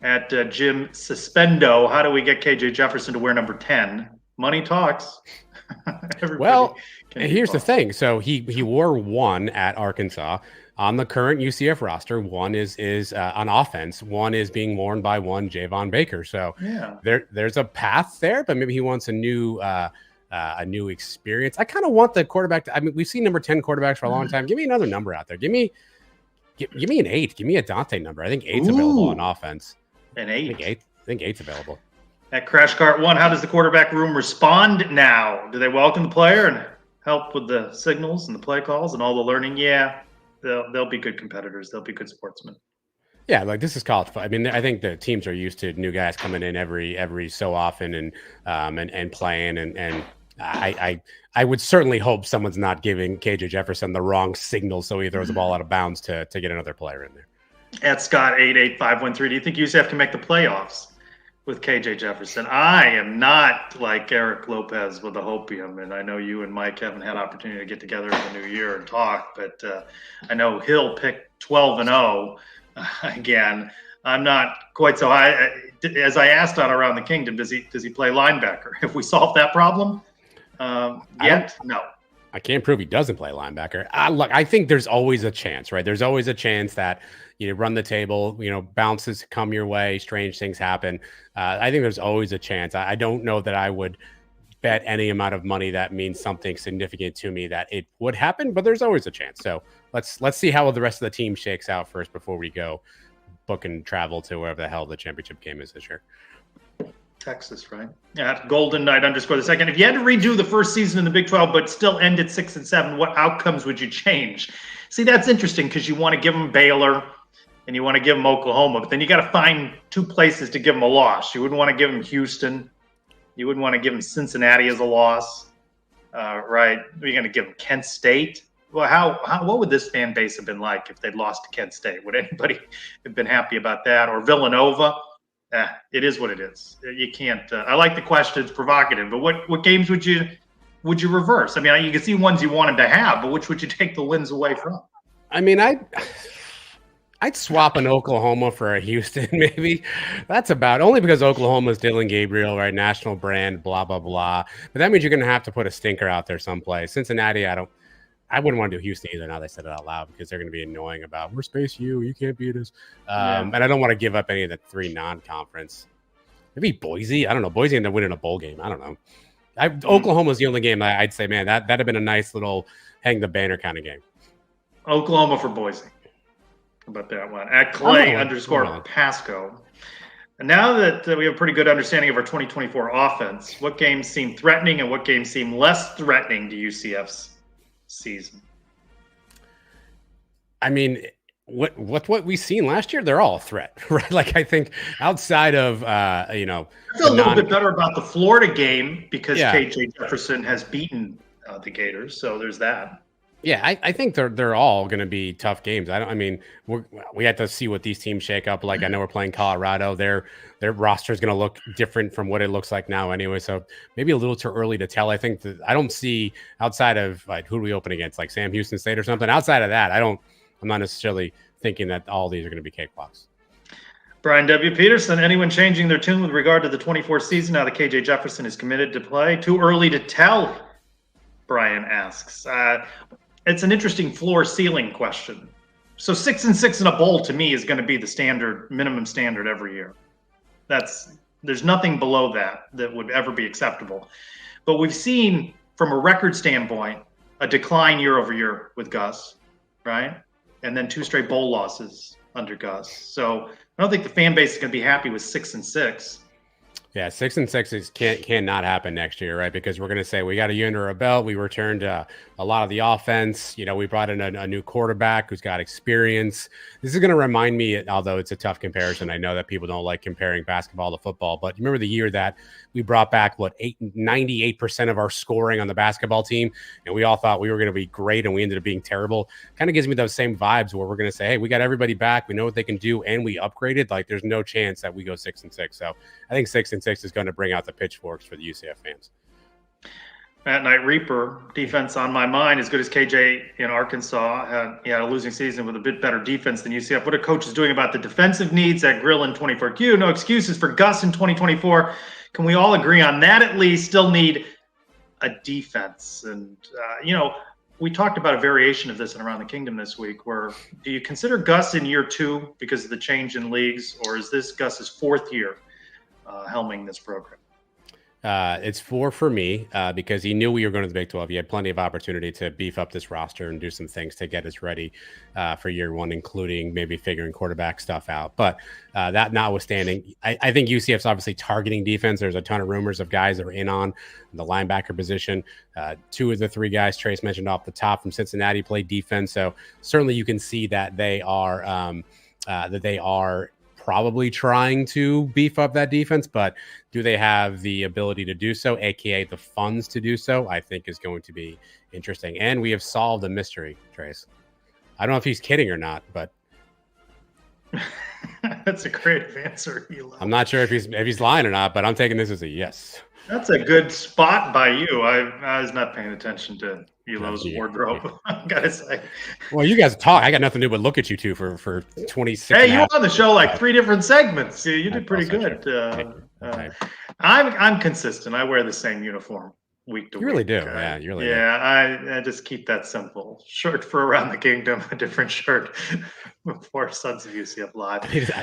A: At Jim Suspendo, how do we get KJ Jefferson to wear number 10? Money talks.
B: Well, here's the thing. So he wore 1 at Arkansas. On the current UCF roster, 1 is on offense. 1 is being worn by one Javon Baker. So
A: yeah,
B: there's a path there, but maybe he wants a new experience. I kind of want the quarterback. I mean, we've seen number 10 quarterbacks for a long time. Give me another number out there. Give me an 8. Give me a Dante number. I think 8's available on offense.
A: An 8.
B: I think 8's available.
A: At Crash Cart 1, how does the quarterback room respond now? Do they welcome the player and help with the signals and the play calls and all the learning? Yeah. They'll be good competitors. They'll be good sportsmen.
B: Yeah, like this is college football. I mean, I think the teams are used to new guys coming in every so often and playing. And I would certainly hope someone's not giving KJ Jefferson the wrong signal so he throws the ball out of bounds to get another player in there.
A: At Scott88513, do you think UCF can make the playoffs with KJ Jefferson? I am not like Eric Lopez with the hopium, and I know you and Mike haven't had opportunity to get together in the new year and talk, but I know he'll pick 12-0 again. I'm not quite so high. As I asked on Around the Kingdom, does he play linebacker? Have we solved that problem yet? No.
B: I can't prove he doesn't play linebacker. Look, I think there's always a chance, right? There's always a chance that you run the table, bounces come your way, strange things happen. I think there's always a chance. I don't know that I would bet any amount of money that means something significant to me that it would happen, but there's always a chance. So let's see how the rest of the team shakes out first before we go book and travel to wherever the hell the championship game is this year.
A: Texas, right? Yeah, Golden Knight _ the second. If you had to redo the first season in the Big 12, but still end at 6-7, what outcomes would you change? See, that's interesting because you want to give them Baylor and you want to give them Oklahoma, but then you got to find two places to give them a loss. You wouldn't want to give them Houston. You wouldn't want to give them Cincinnati as a loss, right? You're going to give them Kent State. Well, what would this fan base have been like if they'd lost to Kent State? Would anybody have been happy about that? Or Villanova? It is what it is. You can't. I like the question; it's provocative. But what games would you reverse? I mean, you can see ones you wanted to have, but which would you take the wins away from?
B: I mean, I'd swap an Oklahoma for a Houston, maybe. That's about only because Oklahoma's Dylan Gabriel, right? National brand, blah blah blah. But that means you're going to have to put a stinker out there someplace. Cincinnati, I wouldn't want to do Houston either. Now they said it out loud because they're going to be annoying about we're Space U. You can't beat us. And I don't want to give up any of the 3 non-conference. Maybe Boise. I don't know. Boise ended up winning a bowl game. I don't know. Oklahoma's the only game I'd say, man, that'd have been a nice little hang the banner kind of game.
A: Oklahoma for Boise. How about that one? At Clay _ Pasco. And now that we have a pretty good understanding of our 2024 offense, what games seem threatening and what games seem less threatening to UCF's season?
B: I mean, what we seen last year, they're all a threat, right? Like I think outside of I feel
A: a little bit better about the Florida game because KJ Jefferson has beaten the Gators, so there's that.
B: Yeah, I think they're all going to be tough games. We have to see what these teams shake up. Like I know we're playing Colorado. Their roster is going to look different from what it looks like now, anyway. So maybe a little too early to tell. I think I don't see outside of like who do we open against, like Sam Houston State or something. Outside of that, I'm not necessarily thinking that all these are going to be cakewalks.
A: Brian W. Peterson, anyone changing their tune with regard to the 24 season now that KJ Jefferson is committed to play? Too early to tell, Brian asks. It's an interesting floor-ceiling question. So 6-6 in a bowl to me is going to be the minimum standard every year. There's nothing below that would ever be acceptable. But we've seen, from a record standpoint, a decline year over year with Gus, right? And then 2 straight bowl losses under Gus. So I don't think the fan base is going to be happy with 6-6.
B: Yeah, 6-6 cannot happen next year, right? Because we're going to say we got a year under our belt. We returned a lot of the offense. We brought in a new quarterback who's got experience. This is going to remind me, although it's a tough comparison. I know that people don't like comparing basketball to football, but you remember the year that we brought back 98% of our scoring on the basketball team, and we all thought we were going to be great, and we ended up being terrible. Kind of gives me those same vibes where we're going to say, hey, we got everybody back. We know what they can do, and we upgraded. Like, there's no chance that we go 6-6. So I think 6-6 is going to bring out the pitchforks for the UCF fans.
A: Matt Knight Reaper, defense on my mind, as good as KJ in Arkansas. He had a losing season with a bit better defense than UCF. What are coaches doing about the defensive needs at Grill in 24Q? No excuses for Gus in 2024. Can we all agree on that at least? Still need a defense. And, we talked about a variation of this in Around the Kingdom this week, where do you consider Gus in year 2 because of the change in leagues, or is this Gus's 4th year helming this program?
B: It's 4 for me because he knew we were going to the Big 12. He had plenty of opportunity to beef up this roster and do some things to get us ready for year 1, including maybe figuring quarterback stuff out. But that notwithstanding, I think UCF's obviously targeting defense. There's a ton of rumors of guys that are in on the linebacker position. 2 of the 3 guys Trace mentioned off the top from Cincinnati play defense. So certainly you can see that they are probably trying to beef up that defense, but do they have the ability to do so, aka the funds to do so? I think is going to be interesting. And we have solved a mystery, Trace. I don't know if he's kidding or not, but
A: that's a creative answer.
B: I'm not sure if he's lying or not, but I'm taking this as a yes.
A: That's a good spot by you. I was not paying attention to Elo's wardrobe. I gotta say.
B: Well, you guys talk. I got nothing to do but look at you two for 26.
A: Hey, you were on the show like 3 different segments. You did pretty good. I'm consistent. I wear the same uniform week to week.
B: You really do. Yeah, you really do.
A: I just keep that simple. Shirt for Around the Kingdom, a different shirt for Sons of UCF Live.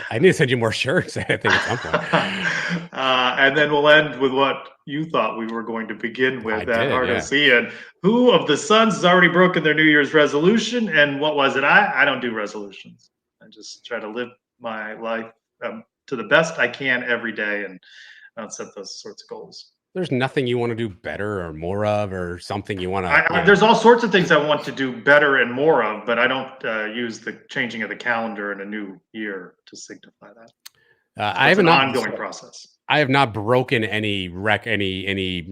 B: I need to send you more shirts, I think, at some point.
A: And then we'll end with what you thought we were going to begin with,
B: I did,
A: ROC. And who of the Sons has already broken their New Year's resolution? And what was it? I don't do resolutions. I just try to live my life to the best I can every day, and I don't set those sorts of goals.
B: There's nothing you want to do better or more of, or something you want to.
A: There's all sorts of things I want to do better and more of, but I don't use the changing of the calendar in a new year to signify that.
B: I have an
A: ongoing process.
B: I have not broken any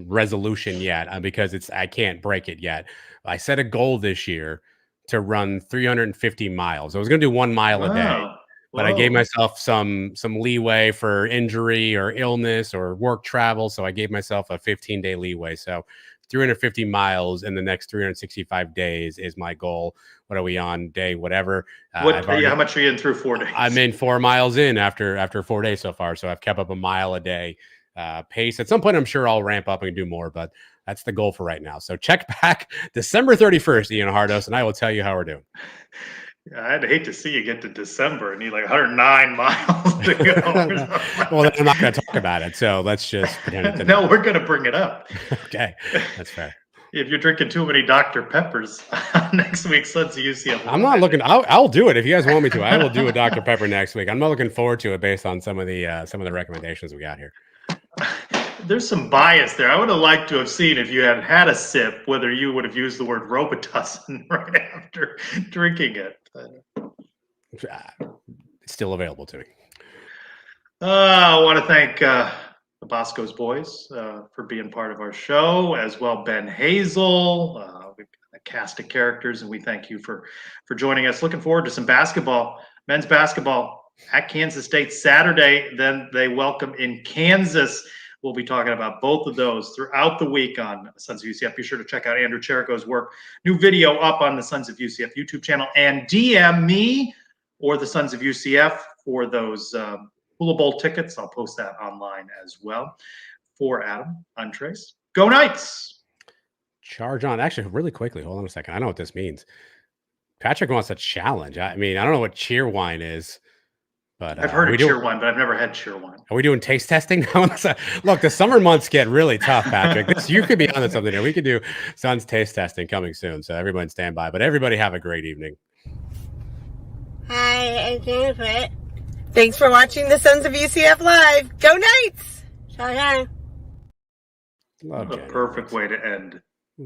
B: resolution yet because I can't break it yet. I set a goal this year to run 350 miles. I was going to do 1 mile a day. But I gave myself some leeway for injury or illness or work travel. So I gave myself a 15-day leeway. So 350 miles in the next 365 days is my goal. What are we on, day whatever?
A: How much are you in through 4 days?
B: I'm in 4 miles in after 4 days so far. So I've kept up a mile a day pace. At some point, I'm sure I'll ramp up and do more, but that's the goal for right now. So check back December 31st, Ian Hardos, and I will tell you how we're doing.
A: I'd hate to see you get to December and need like 109 miles to go.
B: Well, then I'm not going to talk about it. So let's just pretend it.
A: No, we're going to bring it up.
B: Okay, that's fair.
A: If you're drinking too many Dr. Peppers next week, Sons of UCF.
B: I'm not looking. I'll do it if you guys want me to. I will do a Dr. Pepper next week. I'm not looking forward to it based on some of the recommendations we got here.
A: There's some bias there. I would have liked to have seen if you had a sip, whether you would have used the word Robitussin right after drinking it.
B: It's still available to me.
A: I want to thank the Bosco's boys for being part of our show, as well Ben Hazel. We've got a cast of characters, and we thank you for joining us. Looking forward to some basketball, men's basketball at Kansas State Saturday. Then they welcome in Kansas. We'll be talking about both of those throughout the week on Sons of UCF. Be sure to check out Andrew Cherico's work. New video up on the Sons of UCF YouTube channel. And DM me or the Sons of UCF for those Hula Bowl tickets. I'll post that online as well. For Adam, I'm Trace. Go Knights!
B: Charge on. Actually, really quickly, hold on a second. I know what this means. Patrick wants a challenge. I mean, I don't know what cheer wine is. But,
A: I've heard of cheer wine, but I've never had cheer wine.
B: Are we doing taste testing now? Look, the summer months get really tough, Patrick. You could be on to something here. We could do Suns taste testing coming soon, so everyone stand by. But everybody have a great evening.
L: Hi, I'm Jennifer. Thanks for watching the Sons of UCF Live. Go Knights! Shine.
A: What a perfect way to end